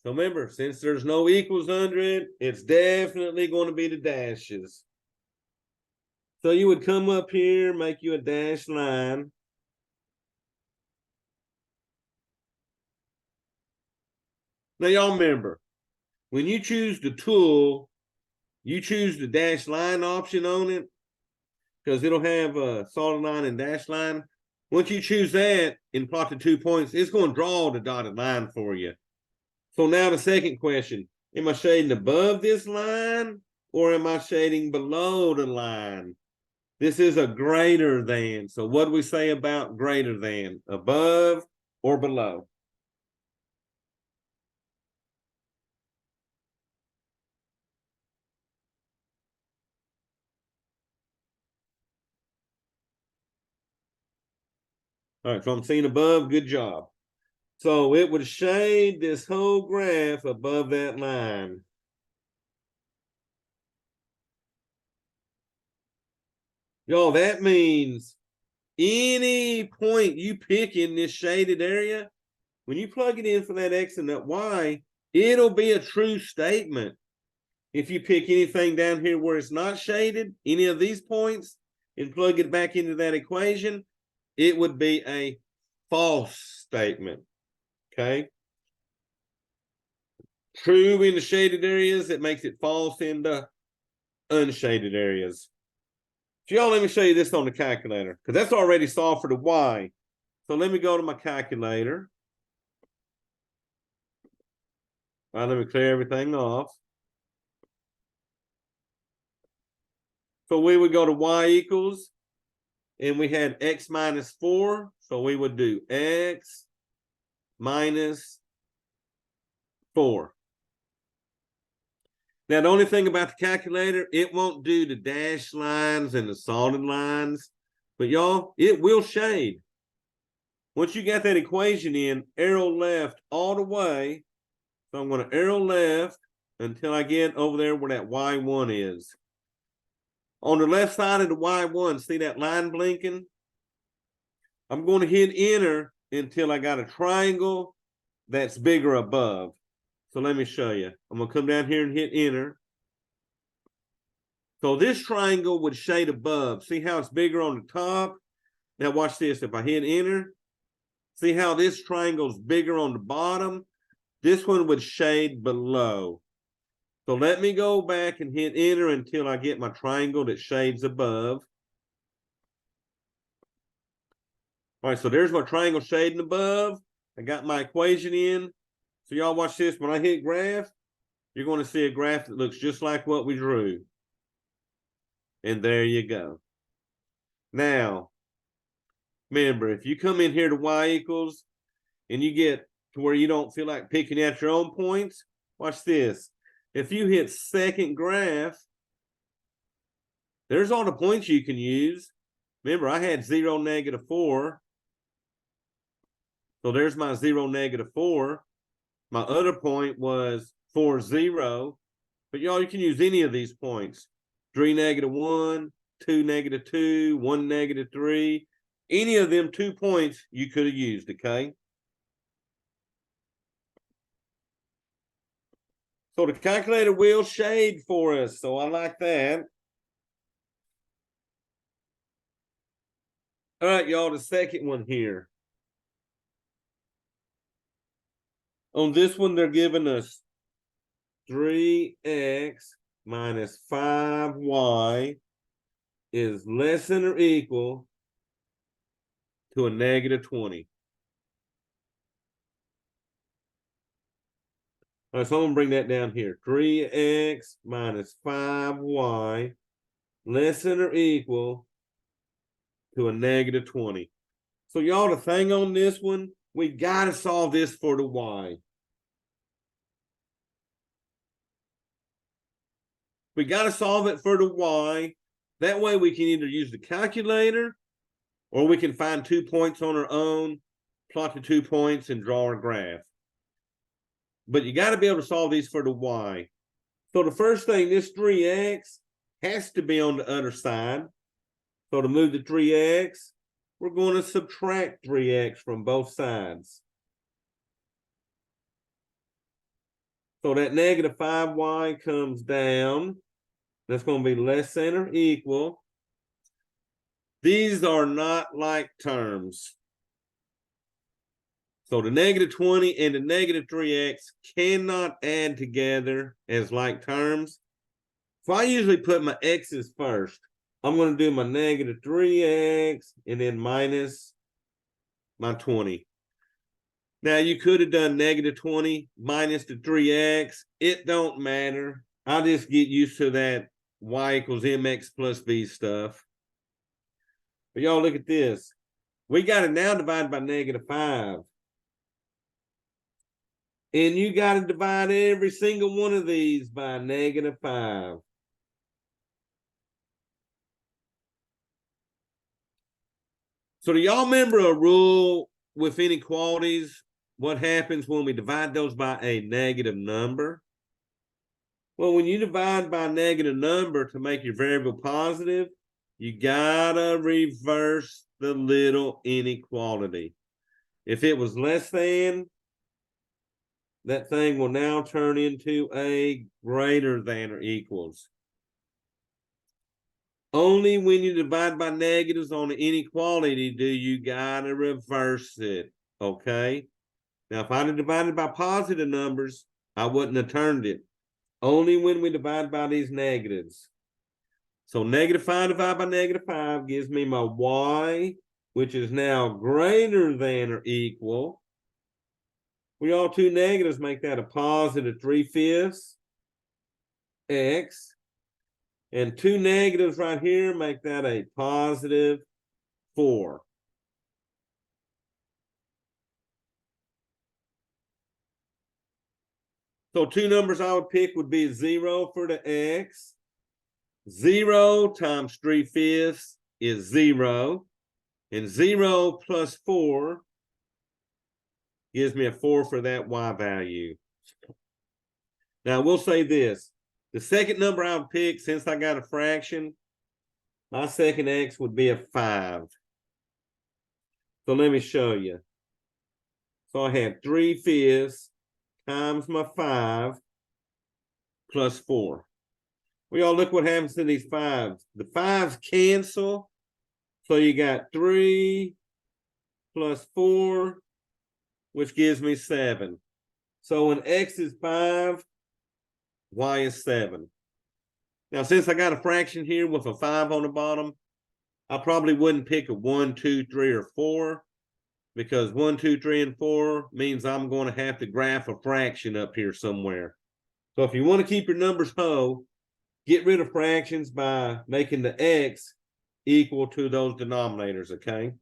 So remember, since there's no equals under it, it's definitely going to be the dashes. So you would come up here, make you a dashed line. Now, y'all remember, when you choose the tool, you choose the dashed line option on it because it'll have a solid line and dashed line. Once you choose that and plot the 2 points, it's going to draw the dotted line for you. So now the second question, am I shading above this line or am I shading below the line? This is a greater than. So what do we say about greater than? Above or below? All right, so I'm seeing above. Good job. So it would shade this whole graph above that line. Y'all, that means any point you pick in this shaded area, when you plug it in for that X and that Y, it'll be a true statement. If you pick anything down here where it's not shaded, any of these points, and plug it back into that equation, it would be a false statement. Okay. True in the shaded areas, it makes it false in the unshaded areas. So y'all, let me show you this on the calculator because that's already solved for the Y. So let me go to my calculator. All right, let me clear everything off. So we would go to Y equals, and we had X minus 4. So we would do X minus 4. Now, the only thing about the calculator, it won't do the dashed lines and the solid lines, but y'all, it will shade. Once you got that equation in, arrow left all the way. So I'm going to arrow left until I get over there where that Y1 is. On the left side of the Y1, see that line blinking? I'm going to hit enter until I got a triangle that's bigger above. So let me show you. I'm going to come down here and hit enter. So this triangle would shade above. See how it's bigger on the top? Now watch this. If I hit enter, see how this triangle's bigger on the bottom? This one would shade below. So let me go back and hit enter until I get my triangle that shades above. All right, so there's my triangle shading above. I got my equation in. So y'all watch this. When I hit graph, you're going to see a graph that looks just like what we drew. And there you go. Now, remember, if you come in here to Y equals and you get to where you don't feel like picking out your own points, watch this. If you hit second graph, there's all the points you can use. Remember, I had 0, -4. So there's my 0, -4. My other point was 4, 0. But y'all, you can use any of these points. 3, -1, 2, -2, 1, -3. Any of them 2 points you could have used, okay? So the calculator will shade for us, so I like that. All right, y'all, the second one here. On this one, they're giving us 3x minus 5y is less than or equal to a -20. All right, so I'm gonna bring that down here. 3x minus 5y less than or equal to a -20. So y'all, the thing on this one, we gotta solve this for the y. We gotta solve it for the y. That way we can either use the calculator or we can find 2 points on our own, plot the 2 points, and draw a graph. But you got to be able to solve these for the y. So the first thing, this 3x has to be on the other side. So to move the 3x, we're going to subtract 3x from both sides. So that -5y comes down. That's going to be less than or equal. These are not like terms. So the -20 and the -3x cannot add together as like terms. So I usually put my x's first. I'm going to do my -3x and then minus my 20. Now you could have done -20 minus the 3x. It don't matter. I'll just get used to that y equals mx plus b stuff. But y'all look at this. We got it now divided by -5. And you got to divide every single one of these by -5. So do y'all remember a rule with inequalities? What happens when we divide those by a negative number? Well, when you divide by a negative number to make your variable positive, you gotta reverse the little inequality. If it was less than, that thing will now turn into a greater than or equals. Only when you divide by negatives on the inequality do you gotta reverse it, okay? Now, if I'd have divided by positive numbers, I wouldn't have turned it. Only when we divide by these negatives. So -5 divided by -5 gives me my y, which is now greater than or equal. We all 2 negatives make that a positive 3/5 x. And 2 negatives right here make that a positive 4. So 2 numbers I would pick would be 0 for the x. 0 times 3/5 is 0. And 0 plus 4 gives me a 4 for that y value. Now, we'll say this. The second number I would pick, since I got a fraction, my second x would be a 5. So let me show you. So I have 3/5 times my 5 plus 4. We all look what happens to these 5s. The 5s cancel. So you got 3 plus 4, which gives me 7. So when x is 5, y is 7. Now, since I got a fraction here with a 5 on the bottom, I probably wouldn't pick a 1, 2, 3, or 4, because 1, 2, 3, and 4 means I'm going to have to graph a fraction up here somewhere. So if you want to keep your numbers whole, get rid of fractions by making the x equal to those denominators, okay?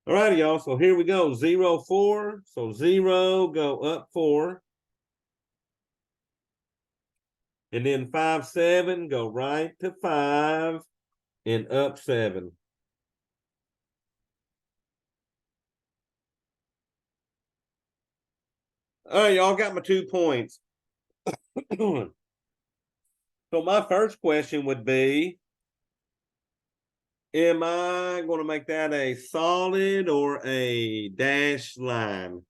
All righty, y'all. So here we go. 0, 4. So 0, go up 4. And then 5, 7, go right to 5 and up 7. All right, y'all got my 2 points. So my first question would be, am I going to make that a solid or a dashed line?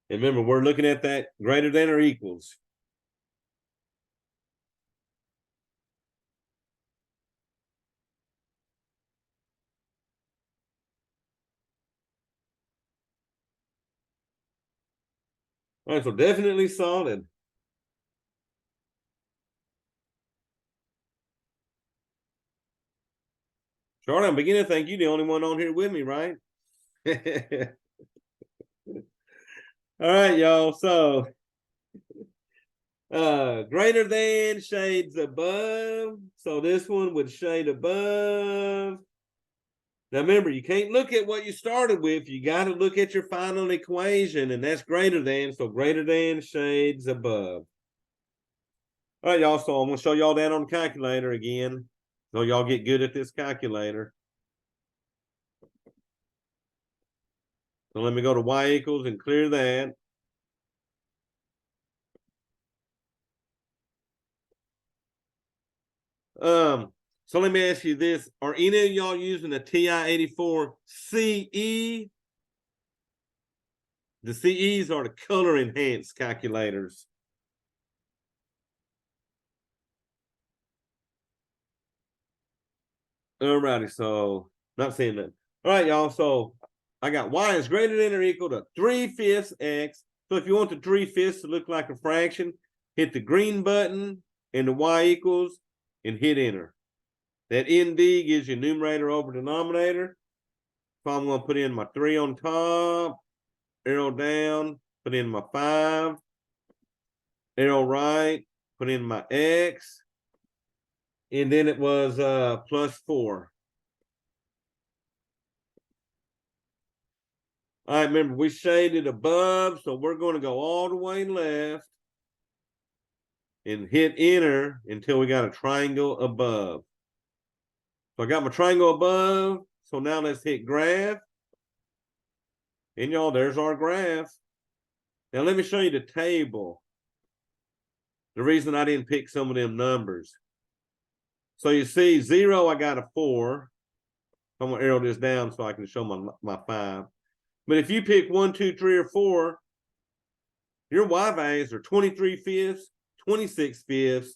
And remember, we're looking at that greater than or equals. All right, so definitely solid. Charlotte, I'm beginning to think you're the only one on here with me, right? All right, y'all. So greater than shades above. So this one would shade above. Now remember, you can't look at what you started with. You got to look at your final equation, and that's greater than. So greater than shades above. All right, y'all. So I'm going to show y'all that on the calculator again. So y'all get good at this calculator. So let me go to y equals and clear that. So let me ask you this. Are any of y'all using a TI-84 CE? The CEs are the color enhanced calculators. Alrighty, so not saying that. All right, y'all. So I got y is greater than or equal to 3/5 x. So if you want the 3/5 to look like a fraction, hit the green button and the y equals and hit enter. That ND gives you numerator over denominator. So I'm going to put in my 3 on top, arrow down, put in my 5, arrow right, put in my x, and then it was plus 4. All right, remember, we shaded above, so we're going to go all the way left and hit enter until we got a triangle above. So I got my triangle above, so now let's hit graph. And y'all, there's our graph. Now let me show you the table. The reason I didn't pick some of them numbers. So you see 0, I got a 4. I'm going to arrow this down so I can show my 5. But if you pick 1, 2, 3, or 4, your y values are 23/5, 26/5,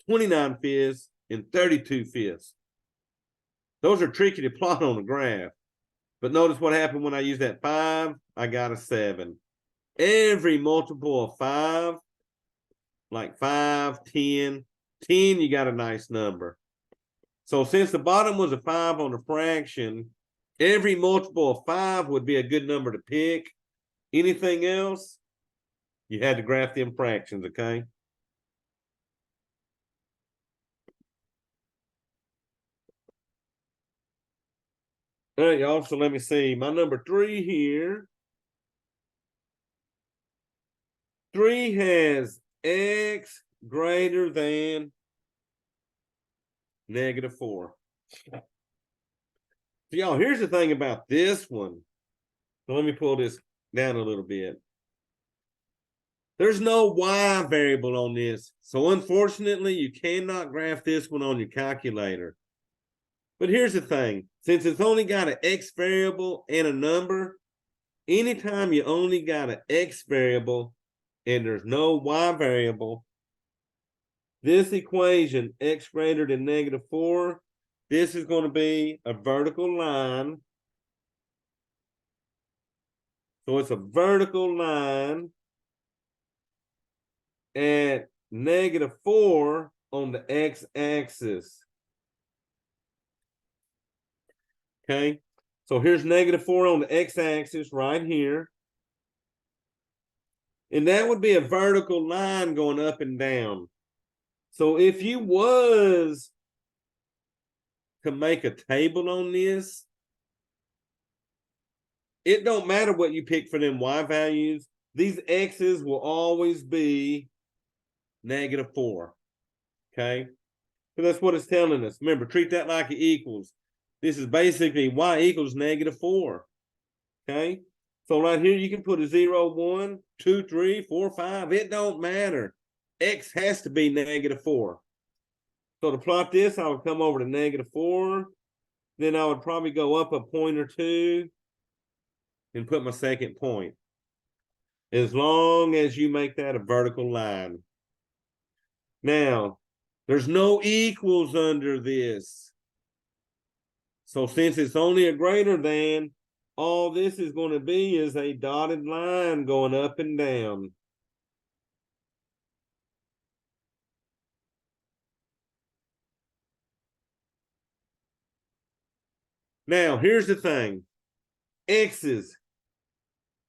29/5, and 32/5. Those are tricky to plot on a graph. But notice what happened when I used that 5. I got a 7. Every multiple of 5, like 5, 10, 10, you got a nice number. So since the bottom was a 5 on the fraction, every multiple of 5 would be a good number to pick. Anything else, you had to graph them fractions, okay? All right, y'all, so let me see. My number 3 here. 3 has x greater than -4. So y'all, here's the thing about this one. So let me pull this down a little bit. There's no y variable on this. So unfortunately, you cannot graph this one on your calculator. But here's the thing. Since it's only got an x variable and a number, anytime you only got an x variable and there's no y variable, this equation, x greater than -4, this is going to be a vertical line. So it's a vertical line at -4 on the x-axis. Okay, so here's -4 on the x-axis right here. And that would be a vertical line going up and down. So if you was to make a table on this, it don't matter what you pick for them y values. These x's will always be -4. Okay. So that's what it's telling us. Remember, treat that like it equals. This is basically y equals -4. Okay. So right here, you can put a 0, 1, 2, 3, 4, 5. It don't matter. X has to be -4. So to plot this, I would come over to -4. Then I would probably go up a point or two and put my second point. As long as you make that a vertical line. Now, there's no equals under this. So since it's only a greater than, all this is going to be is a dotted line going up and down. Now, here's the thing. X's.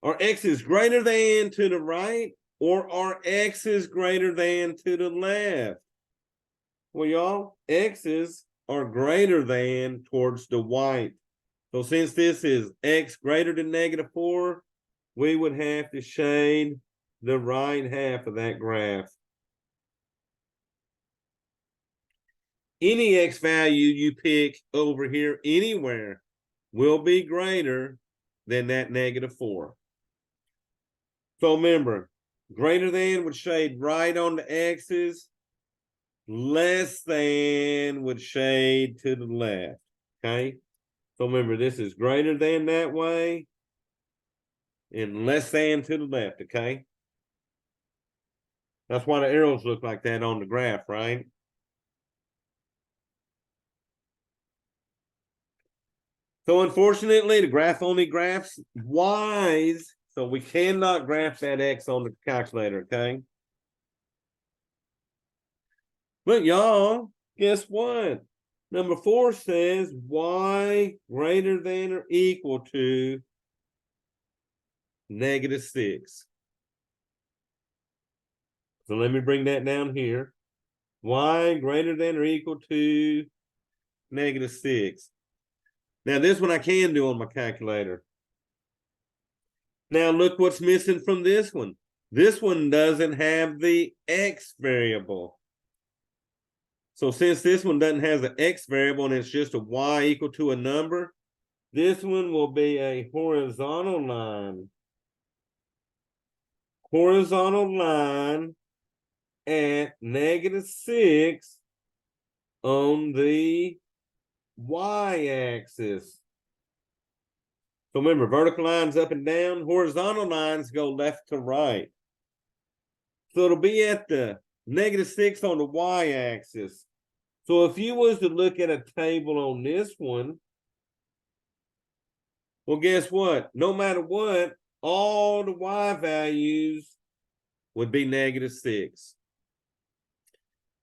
Are X's greater than to the right, or are X's greater than to the left? Well, y'all, X's are greater than towards the white. So since this is X greater than -4, we would have to shade the right half of that graph. Any X value you pick over here anywhere will be greater than that -4. So remember, greater than would shade right on the X's, less than would shade to the left. Okay. So remember, this is greater than that way and less than to the left. Okay. That's why the arrows look like that on the graph, right? So unfortunately, the graph only graphs Y's. So we cannot graph that X on the calculator, okay? But y'all, guess what? Number 4 says Y greater than or equal to -6. So let me bring that down here. Y greater than or equal to -6. Now this one I can do on my calculator. Now look what's missing from this one. This one doesn't have the X variable. So since this one doesn't have an X variable and it's just a Y equal to a number, this one will be a horizontal line. Horizontal line at -6 on the Y-axis. So remember, vertical lines up and down, horizontal lines go left to right. So it'll be at the -6 on the Y-axis. So if you was to look at a table on this one, well, guess what? No matter what, all the Y values would be -6.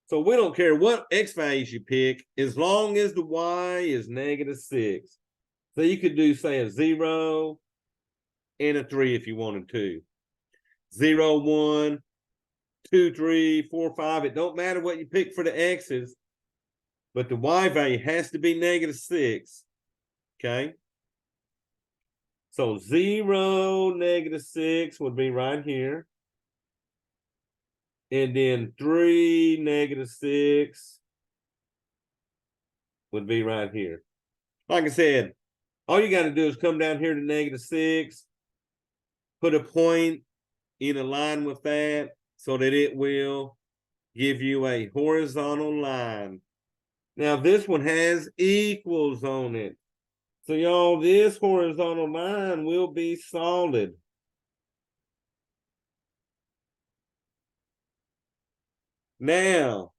So we don't care what X values you pick, as long as the Y is -6. So you could do, say, a 0 and a 3 if you wanted to. 0, 1, 2, 3, 4, 5. It don't matter what you pick for the X's, but the Y value has to be -6. Okay. So 0, -6 would be right here. And then 3, -6 would be right here. Like I said, all you got to do is come down here to -6, put a point in a line with that so that it will give you a horizontal line. Now, this one has equals on it. So, y'all, this horizontal line will be solid. Now,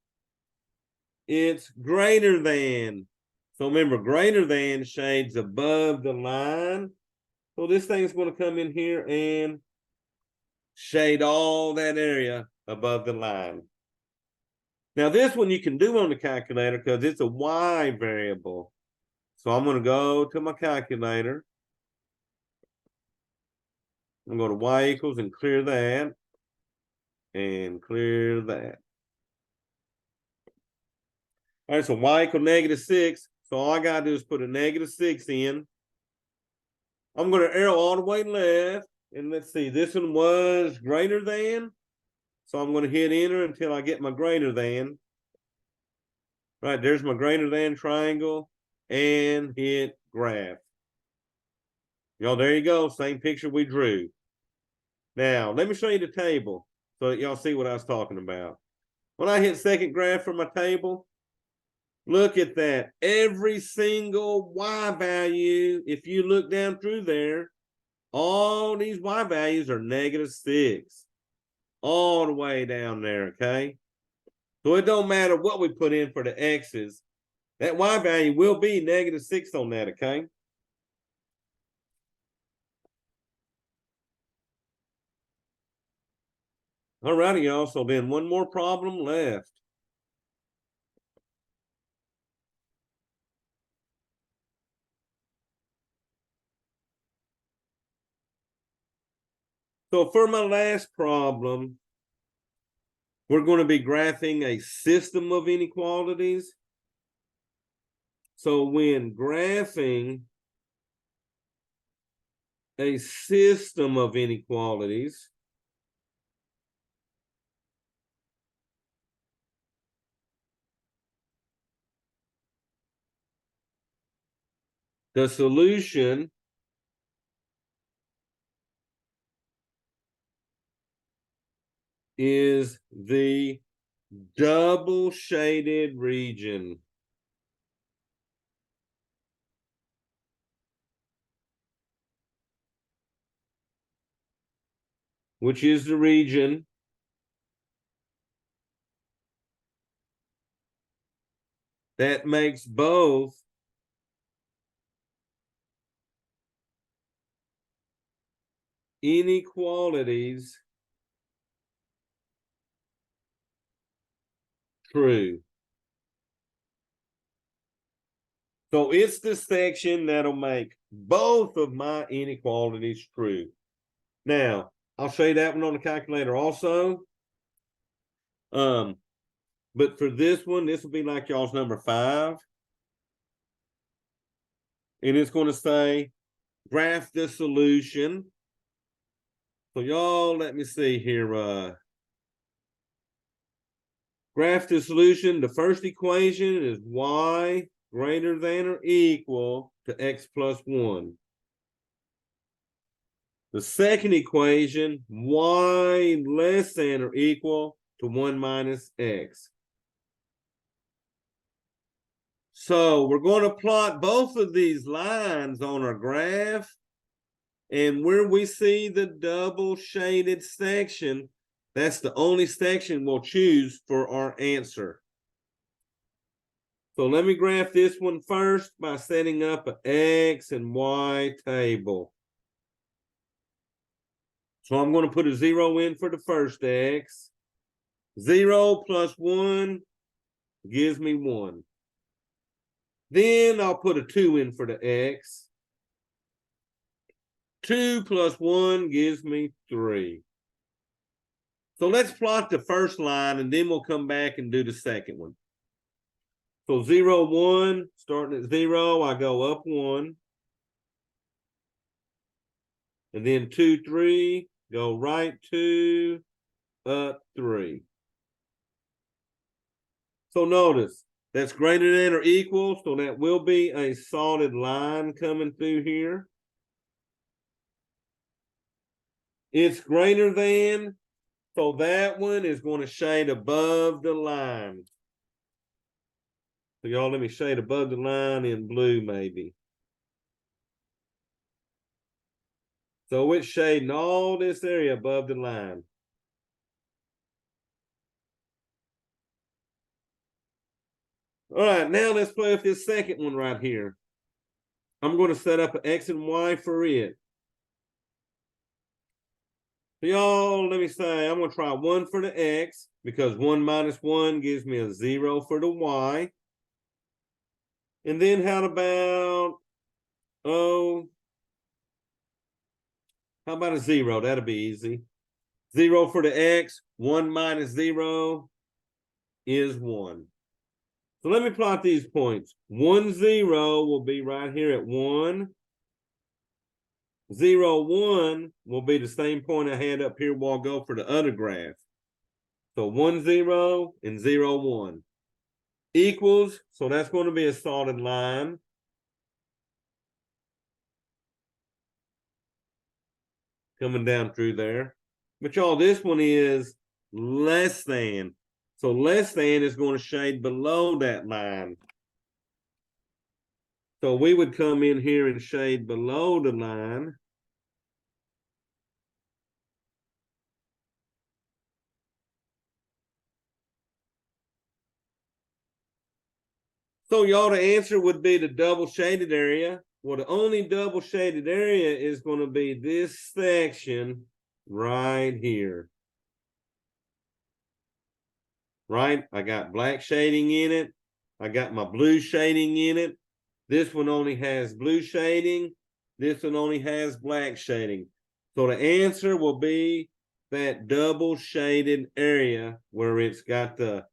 it's greater than. So remember, greater than shades above the line. So this thing's going to come in here and shade all that area above the line. Now this one you can do on the calculator because it's a Y variable. So I'm going to go to my calculator. I'm going to go to Y equals and clear that. And clear that. All right, so Y equals -6. So all I got to do is put a -6 in. I'm going to arrow all the way left. And let's see, this one was greater than. So I'm going to hit enter until I get my greater than. Right, there's my greater than triangle and hit graph. Y'all, there you go. Same picture we drew. Now, let me show you the table so that y'all see what I was talking about. When I hit second graph for my table, look at that. Every single Y value, if you look down through there, all these Y values are -6. All the way down there, okay? So it don't matter what we put in for the X's. That Y value will be -6 on that, okay? All righty, y'all. So then one more problem left. So for my last problem, we're going to be graphing a system of inequalities. So when graphing a system of inequalities, the solution is the double shaded region. Which is the region that makes both inequalities true. So it's the section that'll make both of my inequalities true. Now, I'll show you that one on the calculator also. But for this one, this will be like y'all's number 5. And it's going to say, graph the solution. So y'all, let me see here. Graph the solution. The first equation is y greater than or equal to x plus 1. The second equation, y less than or equal to 1 minus x. So we're going to plot both of these lines on our graph. And where we see the double shaded section, that's the only section we'll choose for our answer. So let me graph this one first by setting up an X and Y table. So I'm going to put a 0 in for the first X. 0 plus 1 gives me 1. Then I'll put a 2 in for the X. 2 plus 1 gives me 3. So let's plot the first line, and then we'll come back and do the second one. So 0, 1, starting at 0, I go up 1. And then 2, 3, go right 2, up 3. So notice, that's greater than or equal, so that will be a solid line coming through here. It's greater than, so that one is going to shade above the line. So y'all, let me shade above the line in blue maybe. So it's shading all this area above the line. All right, now let's play with this second one right here. I'm going to set up an X and Y for it. So y'all, let me say, I'm going to try 1 for the X, because 1 minus 1 gives me a 0 for the Y. And then how about, how about a 0? That'll be easy. 0 for the X, 1 minus 0 is 1. So let me plot these points. 1, 0 will be right here at 1. 0, 1 will be the same point I had up here while I go for the other graph. So 1, 0 and 0, 1. equals, so that's going to be a solid line. Coming down through there. But y'all, this one is less than. So less than is going to shade below that line. So we would come in here and shade below the line. So y'all, the answer would be the double shaded area. Well, the only double shaded area is going to be this section right here. Right? I got black shading in it. I got my blue shading in it. This one only has blue shading. This one only has black shading. So the answer will be that double shaded area where it's got the.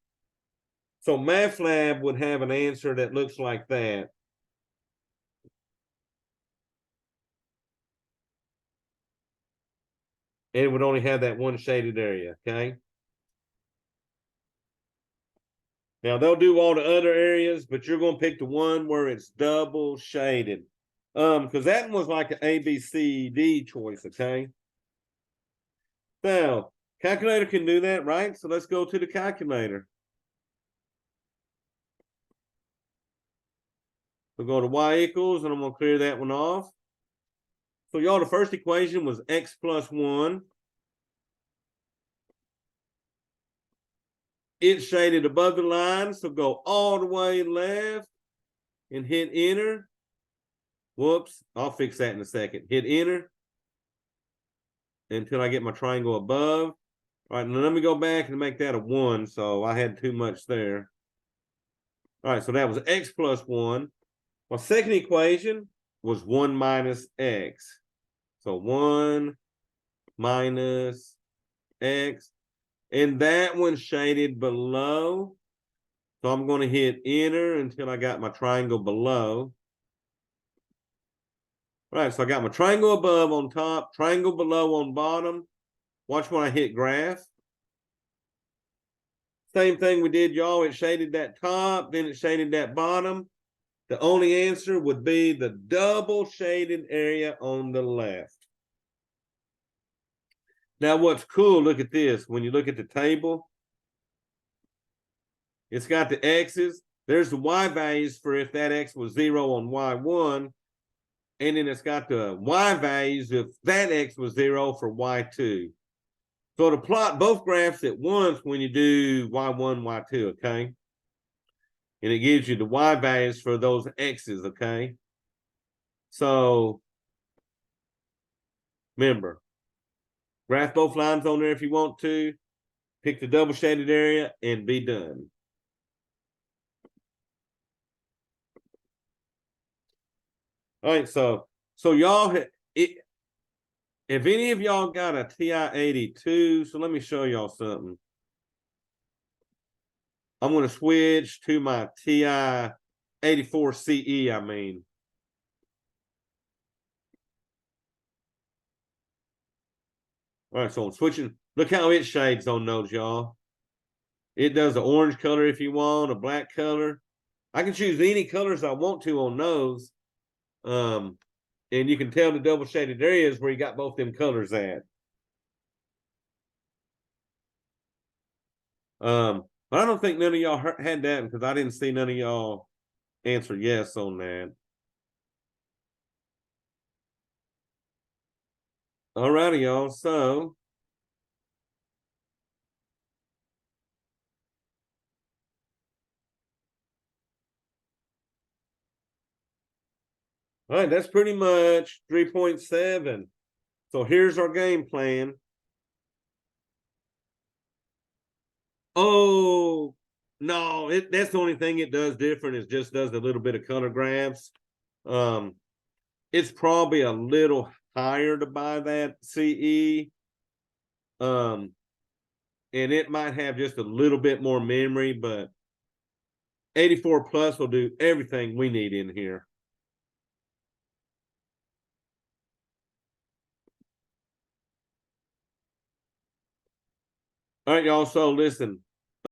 So MATLAB would have an answer that looks like that. And it would only have that one shaded area, okay? Now they'll do all the other areas, but you're going to pick the one where it's double shaded. Because that one was like an A, B, C, D choice, okay? Now, calculator can do that, right? So let's go to the calculator. We'll go to y equals, and I'm going to clear that one off. So y'all, the first equation was x plus 1. It's shaded above the line, so go all the way left and hit enter. Whoops, I'll fix that in a second. Hit enter until I get my triangle above. All right, now let me go back and make that a 1, so I had too much there. All right, so that was x plus 1. My second equation was 1 minus x. So 1 minus x. And that one shaded below. So I'm going to hit enter until I got my triangle below. All right, so I got my triangle above on top, triangle below on bottom. Watch when I hit graph. Same thing we did, y'all. It shaded that top, then it shaded that bottom. The only answer would be the double shaded area on the left. Now, what's cool, look at this. When you look at the table, it's got the x's. There's the y values for if that x was 0 on y1. And then it's got the y values if that x was 0 for y2. So to plot both graphs at once when you do y1, y2, okay? And it gives you the y values for those x's, okay? So remember, graph both lines on there if you want to. Pick the double shaded area and be done. All right, so y'all, if any of y'all got a TI-82, so let me show y'all something. I'm going to switch to my TI-84 CE, I mean. All right, so I'm switching. Look how it shades on those, y'all. It does an orange color if you want, a black color. I can choose any colors I want to on those. And you can tell the double shaded areas where you got both them colors at. But I don't think none of y'all had that because I didn't see none of y'all answer yes on that. All righty, y'all. So all right, that's pretty much 3.7. So here's our game plan. Oh, no, that's the only thing it does different is just does a little bit of color graphs. It's probably a little higher to buy that CE. And it might have just a little bit more memory, but 84 plus will do everything we need in here. All right, y'all. So listen,